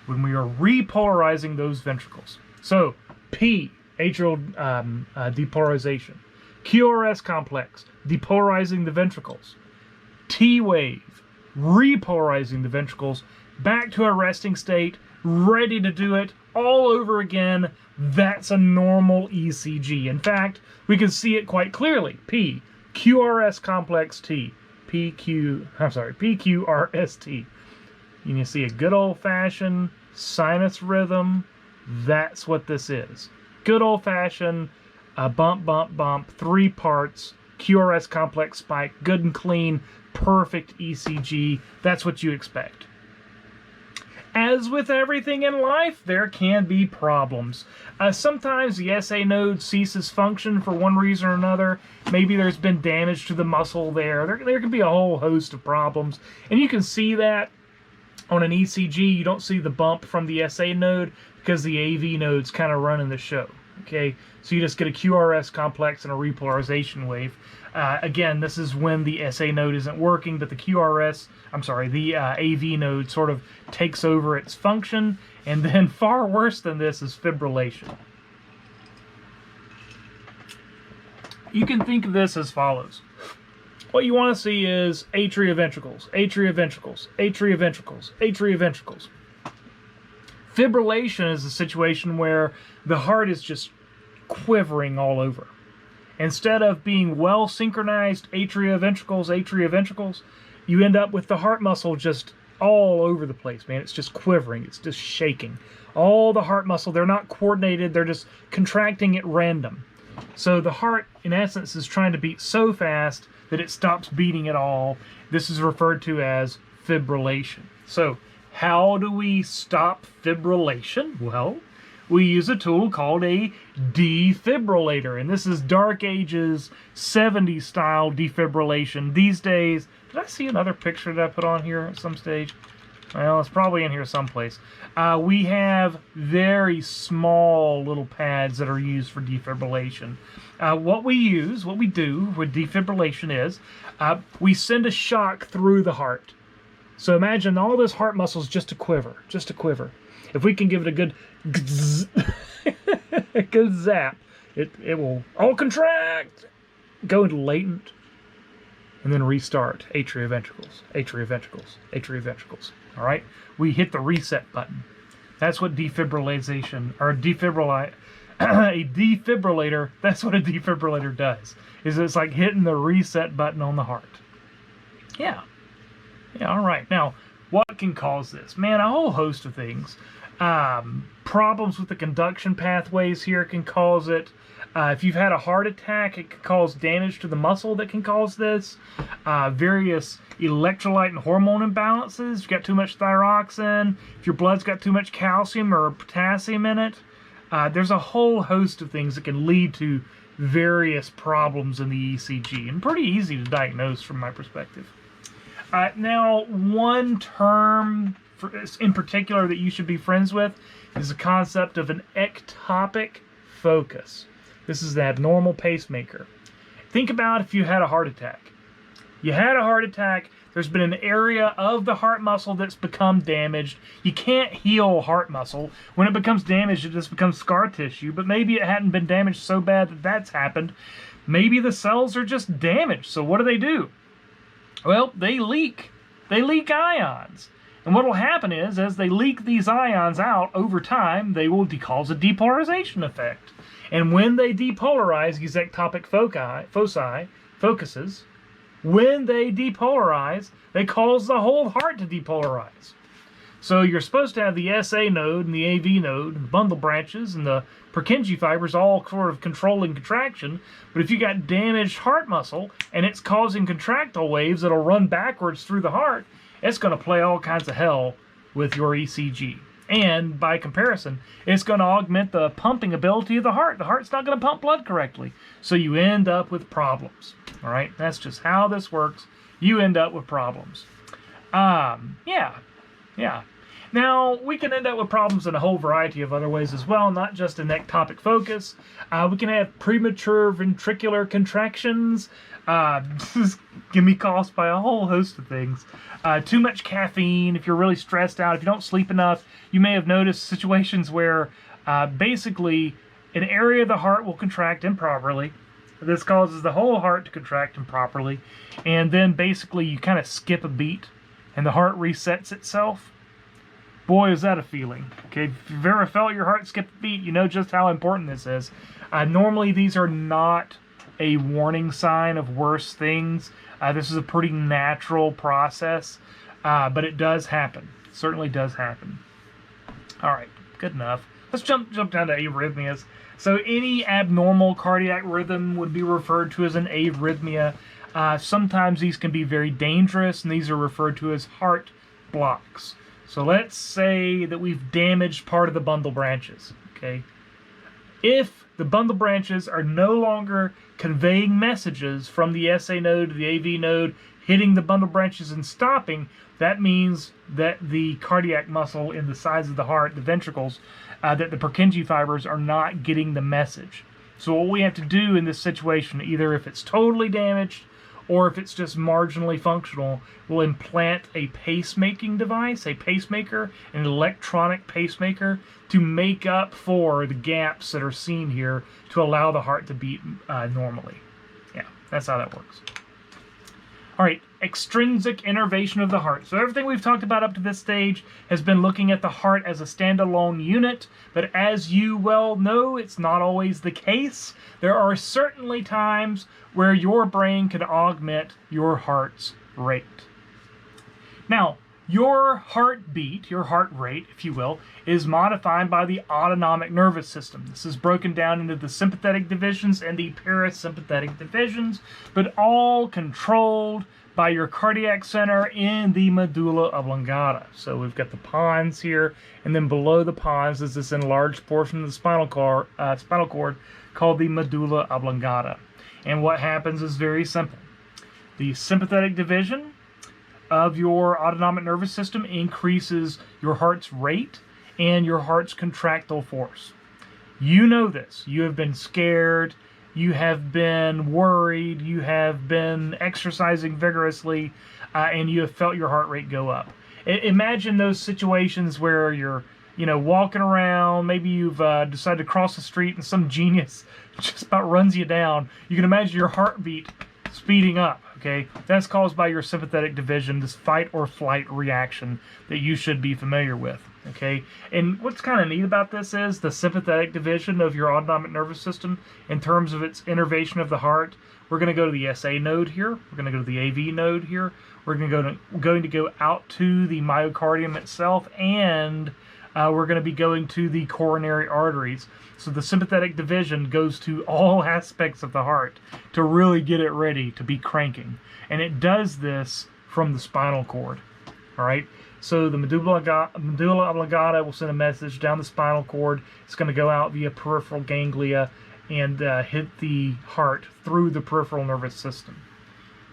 When we are repolarizing those ventricles. So, P, atrial depolarization. QRS complex, depolarizing the ventricles. T wave, repolarizing the ventricles back to a resting state, ready to do it all over again. That's a normal ECG. In fact, we can see it quite clearly. P, QRS complex T, PQRST. You can see a good old-fashioned sinus rhythm. That's what this is. Good old-fashioned bump, bump, bump, 3 parts, QRS complex spike, good and clean, perfect ECG. That's what you expect. As with everything in life, there can be problems. Sometimes the SA node ceases function for one reason or another. Maybe there's been damage to the muscle there. There can be a whole host of problems. And you can see that on an ECG. You don't see the bump from the SA node because the AV node's kind of running the show. Okay, so you just get a QRS complex and a repolarization wave. Again, this is when the SA node isn't working, but the AV node sort of takes over its function, and then far worse than this is fibrillation. You can think of this as follows. What you want to see is atria ventricles, atria ventricles, atria ventricles, atria ventricles. Fibrillation is a situation where the heart is just quivering all over. Instead of being well synchronized atria ventricles, you end up with the heart muscle just all over the place, man. It's just quivering. It's just shaking. All the heart muscle, they're not coordinated. They're just contracting at random. So the heart, in essence, is trying to beat so fast that it stops beating at all. This is referred to as fibrillation. So how do we stop fibrillation? Well, we use a tool called a defibrillator. And this is Dark Ages 70s style defibrillation. These days, did I see another picture that I put on here at some stage? Well, it's probably in here someplace. We have very small little pads that are used for defibrillation. What we do with defibrillation is we send a shock through the heart. So imagine all this heart muscles just a quiver. If we can give it a good a good zap, it will all contract, go into latent, and then restart. Atria ventricles, atria ventricles, atria ventricles. All right, we hit the reset button. That's what defibrillation or a defibrillator. That's what a defibrillator does. It's like hitting the reset button on the heart. Yeah. All right. Now, what can cause this? Man, a whole host of things. Problems with the conduction pathways here can cause it. If you've had a heart attack, it can cause damage to the muscle that can cause this. Various electrolyte and hormone imbalances. If you've got too much thyroxine, if your blood's got too much calcium or potassium in it. There's a whole host of things that can lead to various problems in the ECG, and pretty easy to diagnose from my perspective. Now, one term in particular that you should be friends with is the concept of an ectopic focus. This is the abnormal pacemaker. Think about if you had a heart attack. You had a heart attack, there's been an area of the heart muscle that's become damaged. You can't heal heart muscle. When it becomes damaged, it just becomes scar tissue, but maybe it hadn't been damaged so bad that that's happened. Maybe the cells are just damaged, so what do? Well, they leak. They leak ions. And what will happen is, as they leak these ions out over time, they will cause a depolarization effect. And when they depolarize these ectopic focuses, when they depolarize, they cause the whole heart to depolarize. So you're supposed to have the SA node and the AV node and the bundle branches and the Purkinje fibers all sort of controlling contraction. But if you got damaged heart muscle and it's causing contractile waves that'll run backwards through the heart, it's going to play all kinds of hell with your ECG. And by comparison, it's going to augment the pumping ability of the heart. The heart's not going to pump blood correctly. So you end up with problems. All right, that's just how this works. You end up with problems. Yeah. Now, we can end up with problems in a whole variety of other ways as well, not just an ectopic focus. We can have premature ventricular contractions. This is can be caused by a whole host of things. Too much caffeine, if you're really stressed out, if you don't sleep enough, you may have noticed situations where basically an area of the heart will contract improperly. This causes the whole heart to contract improperly, and then basically you kind of skip a beat and the heart resets itself. Boy, is that a feeling. Okay, if you've ever felt your heart skip a beat, you know just how important this is. Normally, these are not a warning sign of worse things. This is a pretty natural process, but it does happen. It certainly does happen. All right, good enough. Let's jump down to arrhythmias. So any abnormal cardiac rhythm would be referred to as an arrhythmia. Sometimes these can be very dangerous, and these are referred to as heart blocks. So let's say that we've damaged part of the bundle branches, okay? If the bundle branches are no longer conveying messages from the SA node to the AV node, hitting the bundle branches and stopping, that means that the cardiac muscle in the sides of the heart, the ventricles, that the Purkinje fibers are not getting the message. So what we have to do in this situation, either if it's totally damaged or if it's just marginally functional, we'll implant a pacemaking device, a pacemaker, an electronic pacemaker, to make up for the gaps that are seen here to allow the heart to beat normally. Yeah, that's how that works. All right, extrinsic innervation of the heart. So everything we've talked about up to this stage has been looking at the heart as a standalone unit, but as you well know, it's not always the case. There are certainly times where your brain can augment your heart's rate. Now, your heartbeat, your heart rate, if you will, is modified by the autonomic nervous system. This is broken down into the sympathetic divisions and the parasympathetic divisions, but all controlled by your cardiac center in the medulla oblongata. So we've got the pons here, and then below the pons is this enlarged portion of the spinal cord called the medulla oblongata. And what happens is very simple. The sympathetic division of your autonomic nervous system increases your heart's rate and your heart's contractile force. You know this. You have been scared, you have been worried, you have been exercising vigorously, and you have felt your heart rate go up. Imagine those situations where you're walking around, maybe you've decided to cross the street and some genius just about runs you down. You can imagine your heartbeat speeding up, okay? That's caused by your sympathetic division, this fight or flight reaction that you should be familiar with, okay? And what's kind of neat about this is the sympathetic division of your autonomic nervous system, in terms of its innervation of the heart, we're going to go to the SA node here, we're going to go to the AV node here, we're going to go out to the myocardium itself, and we're going to be going to the coronary arteries. So the sympathetic division goes to all aspects of the heart to really get it ready to be cranking. And it does this from the spinal cord. All right. So the medulla oblongata will send a message down the spinal cord. It's going to go out via peripheral ganglia and hit the heart through the peripheral nervous system.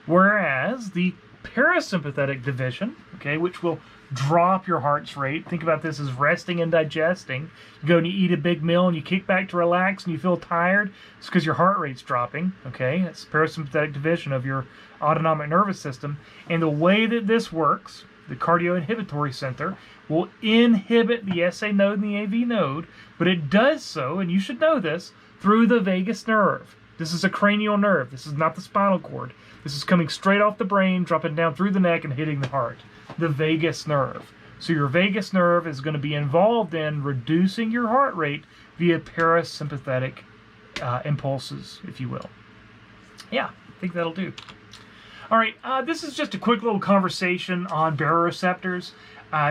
Whereas the parasympathetic division, okay, which will drop your heart's rate. Think about this as resting and digesting. You go and you eat a big meal and you kick back to relax and you feel tired. It's because your heart rate's dropping. Okay, that's parasympathetic division of your autonomic nervous system. And the way that this works, the cardioinhibitory center will inhibit the SA node and the AV node, but it does so, and you should know this, through the vagus nerve. This is a cranial nerve. This is not the spinal cord. This is coming straight off the brain, dropping down through the neck and hitting the heart. The vagus nerve. So your vagus nerve is going to be involved in reducing your heart rate via parasympathetic impulses, if you will. Yeah, I think that'll do. All right, this is just a quick little conversation on baroreceptors.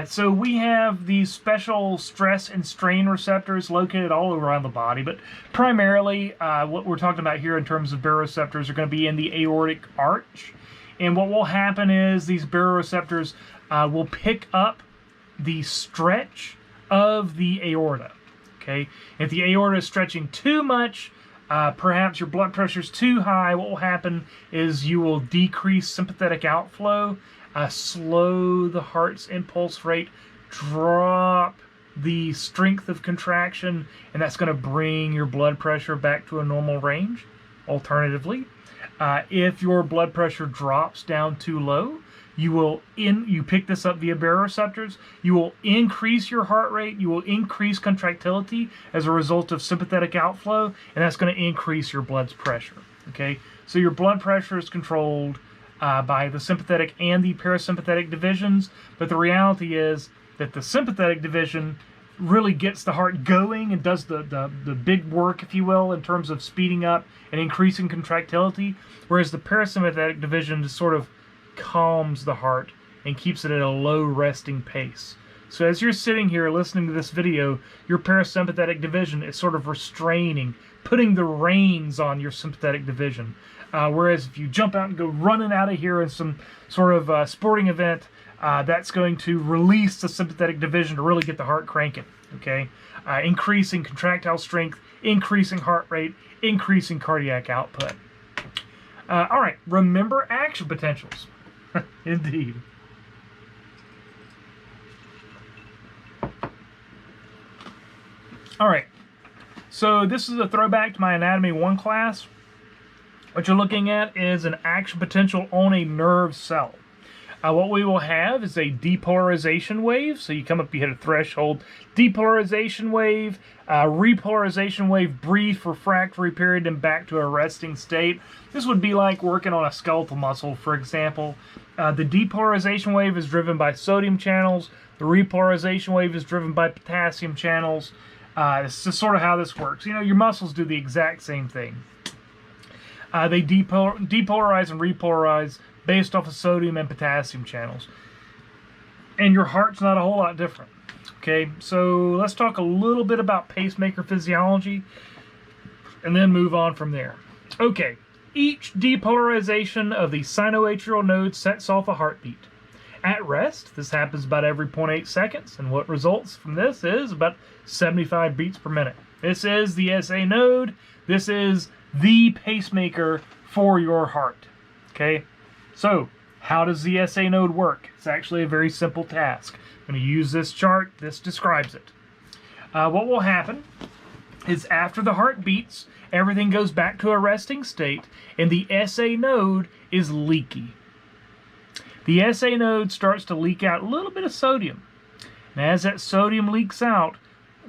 So we have these special stress and strain receptors located all around the body, but primarily what we're talking about here in terms of baroreceptors are going to be in the aortic arch. And what will happen is these baroreceptors will pick up the stretch of the aorta. Okay, if the aorta is stretching too much, perhaps your blood pressure is too high, what will happen is you will decrease sympathetic outflow, slow the heart's impulse rate, drop the strength of contraction, and that's going to bring your blood pressure back to a normal range. Alternatively, if your blood pressure drops down too low, you pick this up via baroreceptors, you will increase your heart rate, you will increase contractility as a result of sympathetic outflow, and that's going to increase your blood pressure. Okay, so your blood pressure is controlled by the sympathetic and the parasympathetic divisions, but the reality is that the sympathetic division really gets the heart going and does the big work, if you will, in terms of speeding up and increasing contractility, whereas the parasympathetic division just sort of calms the heart and keeps it at a low resting pace. So as you're sitting here listening to this video, your parasympathetic division is sort of restraining, putting the reins on your sympathetic division. Whereas if you jump out and go running out of here in some sort of sporting event, that's going to release the sympathetic division to really get the heart cranking. Okay, increasing contractile strength, increasing heart rate, increasing cardiac output. All right, remember action potentials. Indeed. All right, so this is a throwback to my Anatomy 1 class. What you're looking at is an action potential on a nerve cell. What we will have is a depolarization wave. So you come up, you hit a threshold, depolarization wave, repolarization wave, brief refractory period, and back to a resting state. This would be like working on a skeletal muscle, for example. The depolarization wave is driven by sodium channels. The repolarization wave is driven by potassium channels. This is sort of how this works. You know, your muscles do the exact same thing. They depolarize and repolarize based off of sodium and potassium channels. And your heart's not a whole lot different. Okay, so let's talk a little bit about pacemaker physiology and then move on from there. Okay, each depolarization of the sinoatrial node sets off a heartbeat. At rest, this happens about every 0.8 seconds, and what results from this is about 75 beats per minute. This is the SA node. This is the pacemaker for your heart. Okay, so how does the SA node work? It's actually a very simple task. I'm going to use this chart. This describes it. What will happen is after the heart beats, everything goes back to a resting state, and the SA node is leaky. The SA node starts to leak out a little bit of sodium. And as that sodium leaks out,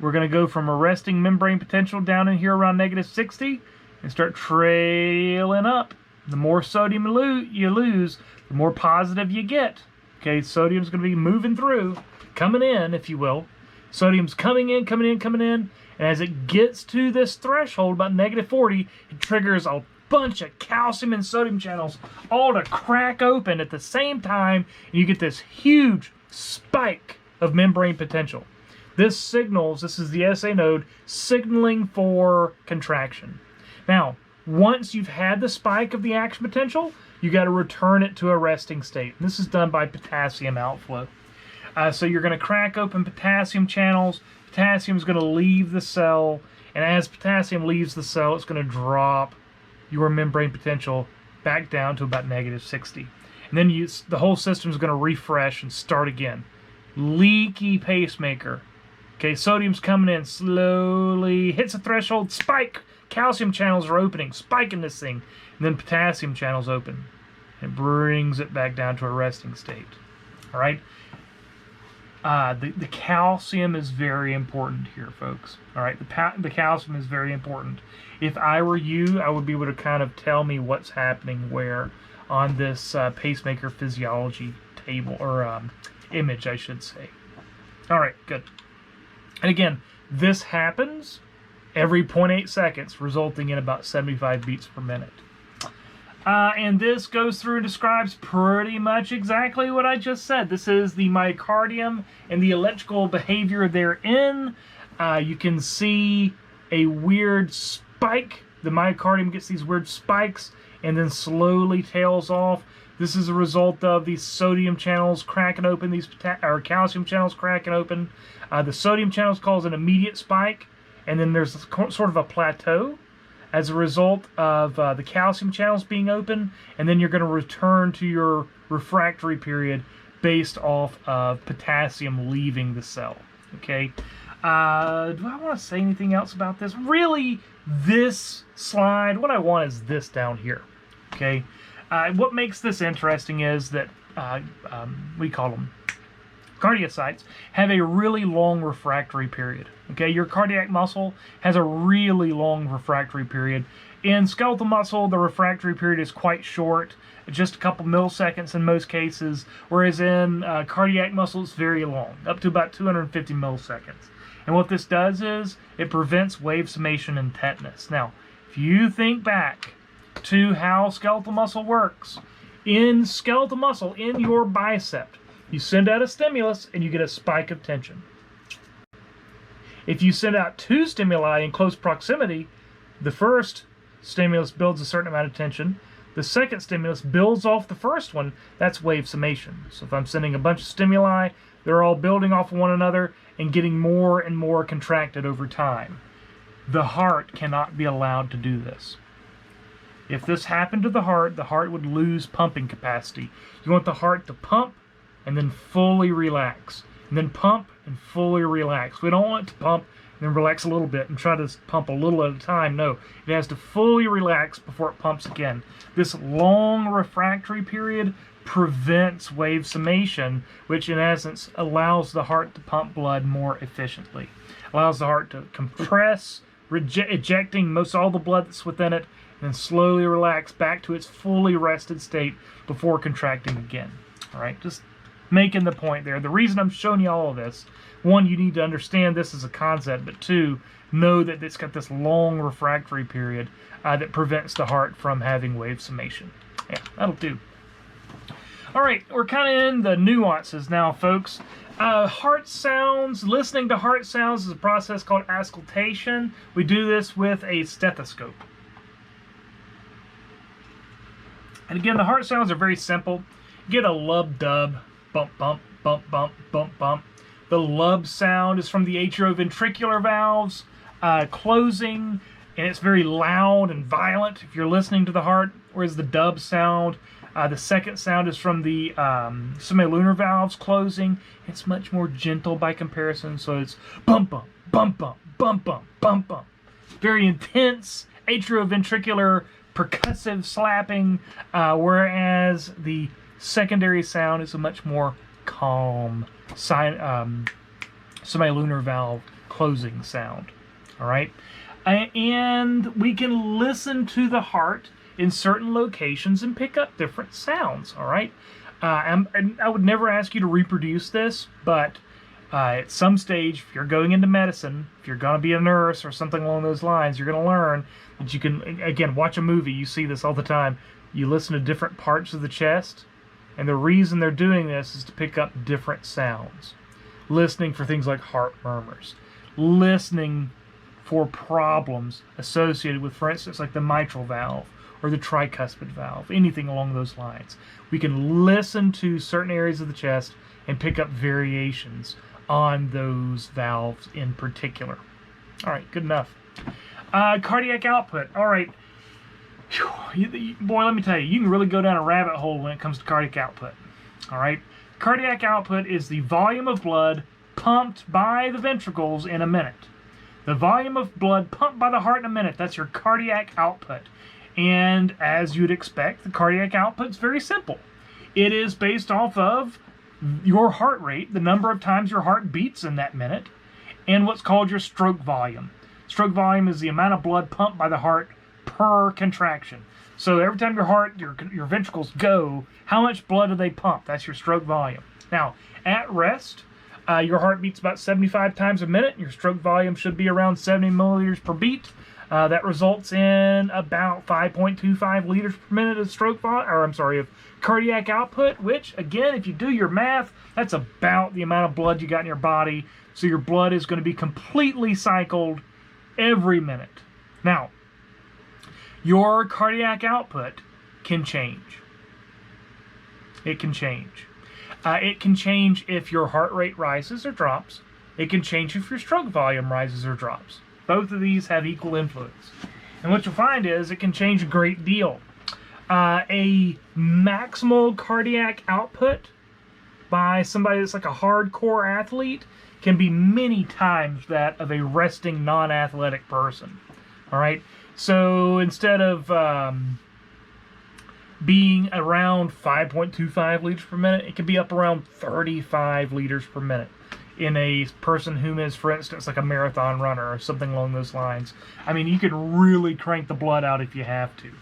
we're going to go from a resting membrane potential down in here around -60 and start trailing up. The more sodium you lose, the more positive you get. Okay, sodium's going to be moving through, coming in, if you will. Sodium's coming in, and as it gets to this threshold, about -40, it triggers a bunch of calcium and sodium channels all to crack open at the same time, and you get this huge spike of membrane potential. This is the SA node signaling for contraction. Now, once you've had the spike of the action potential, you got to return it to a resting state. And this is done by potassium outflow. So you're going to crack open potassium channels. Potassium is going to leave the cell, and as potassium leaves the cell, it's going to drop your membrane potential back down to about -60. And then the whole system is going to refresh and start again. Leaky pacemaker. Okay, sodium's coming in slowly, hits a threshold, spike. Calcium channels are opening, spiking this thing, and then potassium channels open. It brings it back down to a resting state. All right. The calcium is very important here, folks. All right, the calcium is very important. If I were you, I would be able to kind of tell me what's happening where on this pacemaker physiology table, or image, I should say. All right, good. And again, this happens every 0.8 seconds, resulting in about 75 beats per minute. And this goes through and describes pretty much exactly what I just said. This is the myocardium and the electrical behavior therein. You can see a weird spike. The myocardium gets these weird spikes and then slowly tails off. This is a result of these sodium channels cracking open, these calcium channels cracking open. The sodium channels cause an immediate spike, and then there's sort of a plateau as a result of the calcium channels being open, and then you're going to return to your refractory period based off of potassium leaving the cell. Okay. Do I want to say anything else about this? Really, this slide, what I want is this down here. Okay. What makes this interesting is that we call them cardiocytes have a really long refractory period. Okay, your cardiac muscle has a really long refractory period. In skeletal muscle, the refractory period is quite short, just a couple milliseconds in most cases, whereas in cardiac muscle it's very long, up to about 250 milliseconds. And what this does is it prevents wave summation and tetanus. Now, if you think back to how skeletal muscle works, in skeletal muscle, in your bicep, you send out a stimulus and you get a spike of tension. If you send out two stimuli in close proximity, the first stimulus builds a certain amount of tension. The second stimulus builds off the first one. That's wave summation. So if I'm sending a bunch of stimuli, they're all building off of one another and getting more and more contracted over time. The heart cannot be allowed to do this. If this happened to the heart would lose pumping capacity. You want the heart to pump and then fully relax, and then pump and fully relax. We don't want it to pump and then relax a little bit and try to pump a little at a time. No, it has to fully relax before it pumps again. This long refractory period prevents wave summation, which in essence allows the heart to pump blood more efficiently. Allows the heart to compress, ejecting most all the blood that's within it, and then slowly relax back to its fully rested state before contracting again. All right, just making the point there. The reason I'm showing you all of this, one, you need to understand this as a concept, but two, know that it's got this long refractory period that prevents the heart from having wave summation. Yeah, that'll do. All right, we're kind of in the nuances now, folks. Heart sounds, listening to heart sounds is a process called auscultation. We do this with a stethoscope. And again, the heart sounds are very simple. Get a lub-dub, bump, bump, bump, bump, bump, bump. The lub sound is from the atrioventricular valves closing, and it's very loud and violent if you're listening to the heart, whereas the dub sound, the second sound is from the semilunar valves closing. It's much more gentle by comparison, so it's bump, bump, bump, bump, bump, bump, bump, bump. Very intense atrioventricular percussive slapping, whereas the secondary sound is a much more calm semilunar valve closing sound. All right, and we can listen to the heart in certain locations and pick up different sounds. All right, and I would never ask you to reproduce this, but at some stage, if you're going into medicine, if you're going to be a nurse or something along those lines, you're going to learn that you can, again, watch a movie. You see this all the time. You listen to different parts of the chest, and the reason they're doing this is to pick up different sounds. Listening for things like heart murmurs. Listening for problems associated with, for instance, like the mitral valve or the tricuspid valve, anything along those lines. We can listen to certain areas of the chest and pick up variations on those valves in particular. All right, good enough. Cardiac output. All right. Boy, let me tell you, you can really go down a rabbit hole when it comes to cardiac output. All right. Cardiac output is the volume of blood pumped by the ventricles in a minute. The volume of blood pumped by the heart in a minute. That's your cardiac output. And as you'd expect, the cardiac output is very simple. It is based off of your heart rate, the number of times your heart beats in that minute, and what's called your stroke volume. Stroke volume is the amount of blood pumped by the heart per contraction. So every time your heart, your ventricles go, how much blood do they pump? That's your stroke volume. Now, at rest, your heart beats about 75 times a minute. Your stroke volume should be around 70 milliliters per beat. That results in about 5.25 liters per minute of of cardiac output, which, again, if you do your math, that's about the amount of blood you got in your body. So your blood is going to be completely cycled every minute. Now, your cardiac output can change. It can change. It can change if your heart rate rises or drops. It can change if your stroke volume rises or drops. Both of these have equal influence. And what you'll find is it can change a great deal. A maximal cardiac output by somebody that's like a hardcore athlete can be many times that of a resting non-athletic person. All right? So instead of being around 5.25 liters per minute, it can be up around 35 liters per minute in a person who is, for instance, like a marathon runner or something along those lines. I mean, you can really crank the blood out if you have to.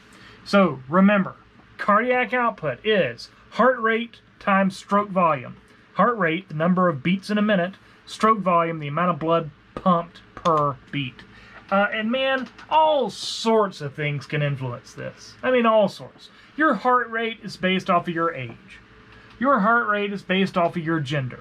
So remember, cardiac output is heart rate times stroke volume. Heart rate, the number of beats in a minute. Stroke volume, the amount of blood pumped per beat. And man, all sorts of things can influence this. I mean, all sorts. Your heart rate is based off of your age. Your heart rate is based off of your gender.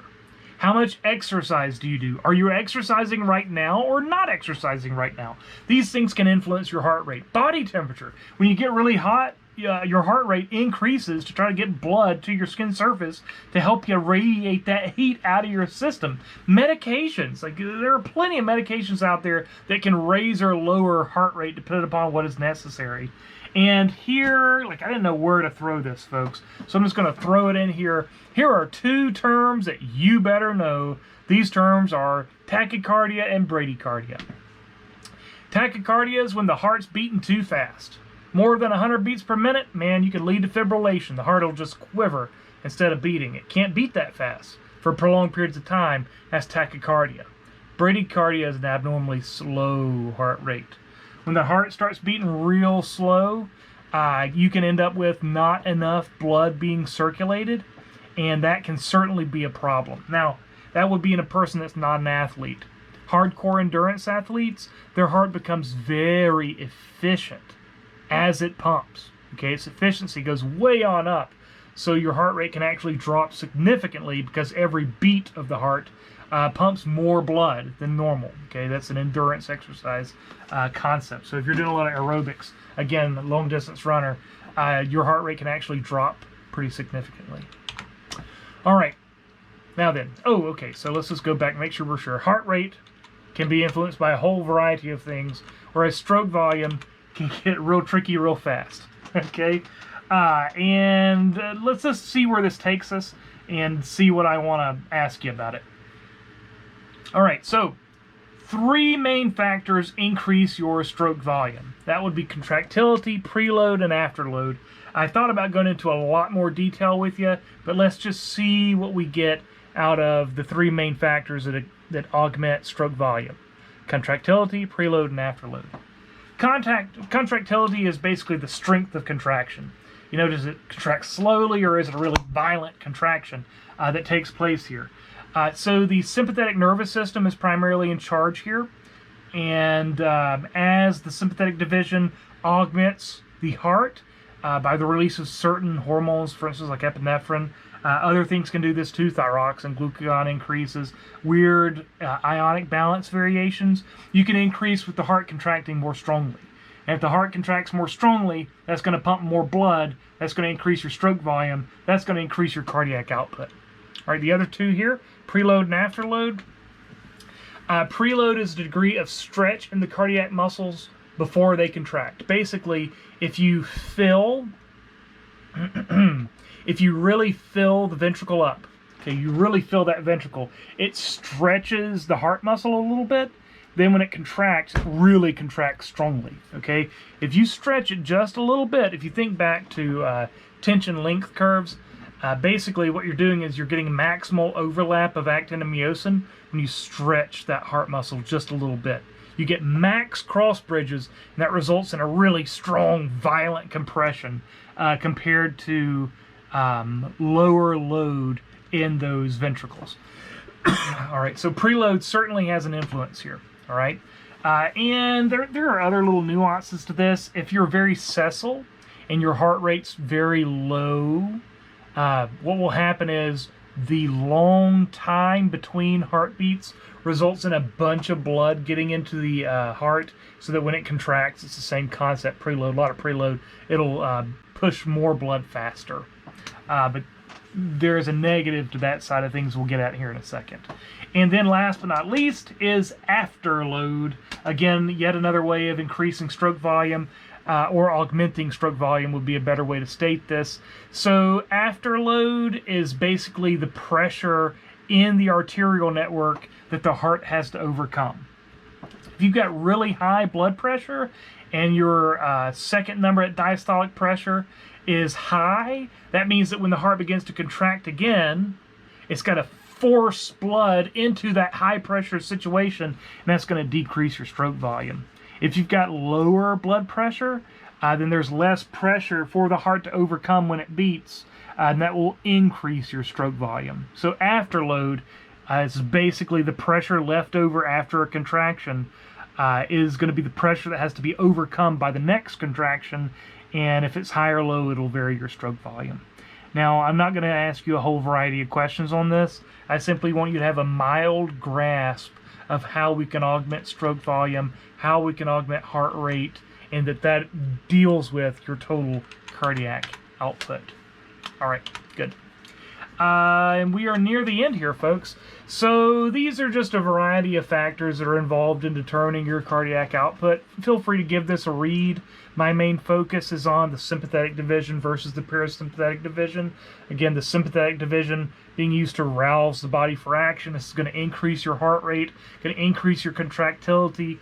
How much exercise do you do? Are you exercising right now or not exercising right now? These things can influence your heart rate. Body temperature. When you get really hot, your heart rate increases to try to get blood to your skin surface to help you radiate that heat out of your system. Medications, like there are plenty of medications out there that can raise or lower heart rate depending upon what is necessary. And here, like I didn't know where to throw this, folks, so I'm just going to throw it in here. Here are two terms that you better know. These terms are tachycardia and bradycardia. Tachycardia is when the heart's beating too fast. More than 100 beats per minute, man, you can lead to fibrillation. The heart will just quiver instead of beating. It can't beat that fast for prolonged periods of time. That's tachycardia. Bradycardia is an abnormally slow heart rate. When the heart starts beating real slow, you can end up with not enough blood being circulated, and that can certainly be a problem. Now, that would be in a person that's not an athlete. Hardcore endurance athletes, their heart becomes very efficient as it pumps. Okay, its efficiency goes way on up, so your heart rate can actually drop significantly because every beat of the heart pumps more blood than normal. Okay, that's an endurance exercise concept. So if you're doing a lot of aerobics, again, a long distance runner, your heart rate can actually drop pretty significantly. All right, now then, okay, so let's just go back and make sure we're sure. Heart rate can be influenced by a whole variety of things, whereas stroke volume can get real tricky real fast. Okay, and let's just see where this takes us and see what I want to ask you about it. All right, so 3 main factors increase your stroke volume. That would be contractility, preload, and afterload. I thought about going into a lot more detail with you, but let's just see what we get out of the 3 main factors that augment stroke volume. Contractility, preload, and afterload. Contractility is basically the strength of contraction. You know, does it contract slowly or is it a really violent contraction that takes place here? So the sympathetic nervous system is primarily in charge here, and as the sympathetic division augments the heart by the release of certain hormones, for instance like epinephrine, other things can do this too, thyroxine, glucagon increases, weird ionic balance variations, you can increase with the heart contracting more strongly. And if the heart contracts more strongly, that's going to pump more blood, that's going to increase your stroke volume, that's going to increase your cardiac output. All right, the other 2 here, preload and afterload. Preload is the degree of stretch in the cardiac muscles before they contract. Basically, if you really fill the ventricle up, okay, you really fill that ventricle, it stretches the heart muscle a little bit. Then when it contracts, it really contracts strongly, okay? If you stretch it just a little bit, if you think back to tension length curves, basically what you're doing is you're getting maximal overlap of actin and myosin when you stretch that heart muscle just a little bit. You get max cross bridges, and that results in a really strong, violent compression compared to lower load in those ventricles. All right, so preload certainly has an influence here. All right, And there are other little nuances to this. If you're very sessile and your heart rate's very low, what will happen is the long time between heartbeats results in a bunch of blood getting into the heart, so that when it contracts, it's the same concept, preload, a lot of preload, it'll push more blood faster. But there is a negative to that side of things we'll get at here in a second. And then last but not least is afterload. Again, yet another way of increasing stroke volume, or augmenting stroke volume would be a better way to state this. So afterload is basically the pressure in the arterial network that the heart has to overcome. If you've got really high blood pressure and your second number at diastolic pressure is high, that means that when the heart begins to contract again, it's got to force blood into that high pressure situation, and that's going to decrease your stroke volume. If you've got lower blood pressure, then there's less pressure for the heart to overcome when it beats, and that will increase your stroke volume. So afterload is basically the pressure left over after a contraction is going to be the pressure that has to be overcome by the next contraction, and if it's high or low, it'll vary your stroke volume. Now, I'm not going to ask you a whole variety of questions on this. I simply want you to have a mild grasp of how we can augment stroke volume, how we can augment heart rate, and that deals with your total cardiac output. All right, good. And we are near the end here, folks. So these are just a variety of factors that are involved in determining your cardiac output. Feel free to give this a read. My main focus is on the sympathetic division versus the parasympathetic division. Again, the sympathetic division being used to rouse the body for action. This is going to increase your heart rate, going to increase your contractility,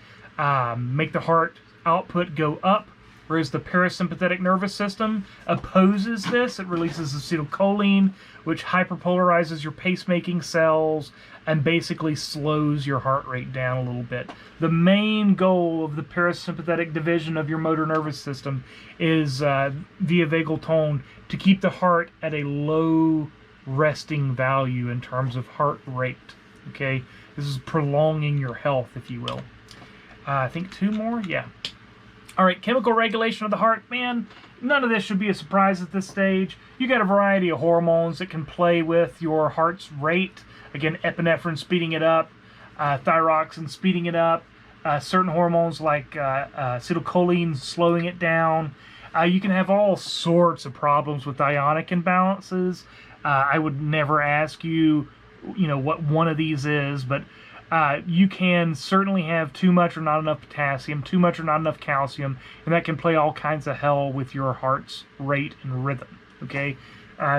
make the heart output go up. Whereas the parasympathetic nervous system opposes this. It releases acetylcholine, which hyperpolarizes your pacemaking cells and basically slows your heart rate down a little bit. The main goal of the parasympathetic division of your motor nervous system is via vagal tone to keep the heart at a low resting value in terms of heart rate. Okay, this is prolonging your health, if you will. I think two more, yeah. All right, chemical regulation of the heart, man, none of this should be a surprise at this stage. You got a variety of hormones that can play with your heart's rate. Again, epinephrine speeding it up, thyroxine speeding it up, certain hormones like acetylcholine slowing it down. You can have all sorts of problems with ionic imbalances. I would never ask you, what one of these is, but you can certainly have too much or not enough potassium, too much or not enough calcium, and that can play all kinds of hell with your heart's rate and rhythm, okay?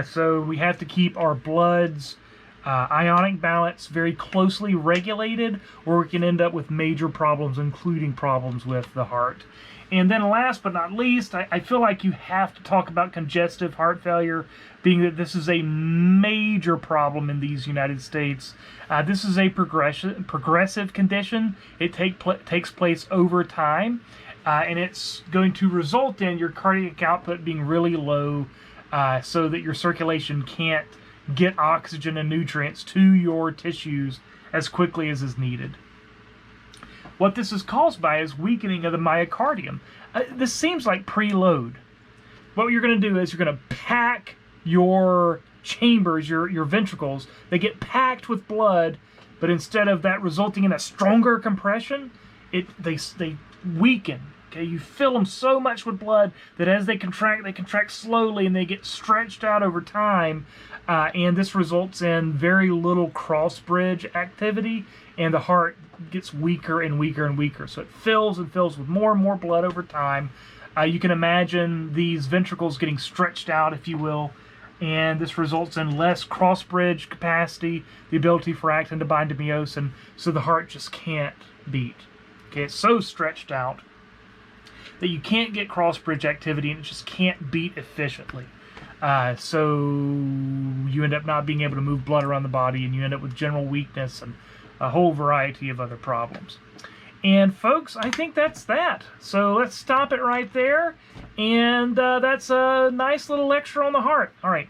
So we have to keep our blood's ionic balance very closely regulated, or we can end up with major problems, including problems with the heart. And then last but not least, I feel like you have to talk about congestive heart failure, being that this is a major problem in these United States. This is a progressive condition. It takes place over time, and it's going to result in your cardiac output being really low, so that your circulation can't get oxygen and nutrients to your tissues as quickly as is needed. What this is caused by is weakening of the myocardium. This seems like preload. What you're going to do is you're going to pack your chambers, your ventricles. They get packed with blood, but instead of that resulting in a stronger compression, they weaken. Okay, you fill them so much with blood that as they contract slowly, and they get stretched out over time, and this results in very little cross bridge activity, and the heart gets weaker and weaker and weaker. So it fills and fills with more and more blood over time. You can imagine these ventricles getting stretched out, if you will, and this results in less cross bridge capacity, the ability for actin to bind to myosin, so the heart just can't beat. Okay, it's so stretched out that you can't get cross-bridge activity, and it just can't beat efficiently. So you end up not being able to move blood around the body, and you end up with general weakness and a whole variety of other problems. And folks, I think that's that. So let's stop it right there. And that's a nice little lecture on the heart. All right.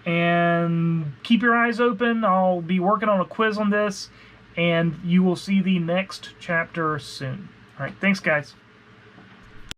And keep your eyes open. I'll be working on a quiz on this. and you will see the next chapter soon. All right, thanks, guys.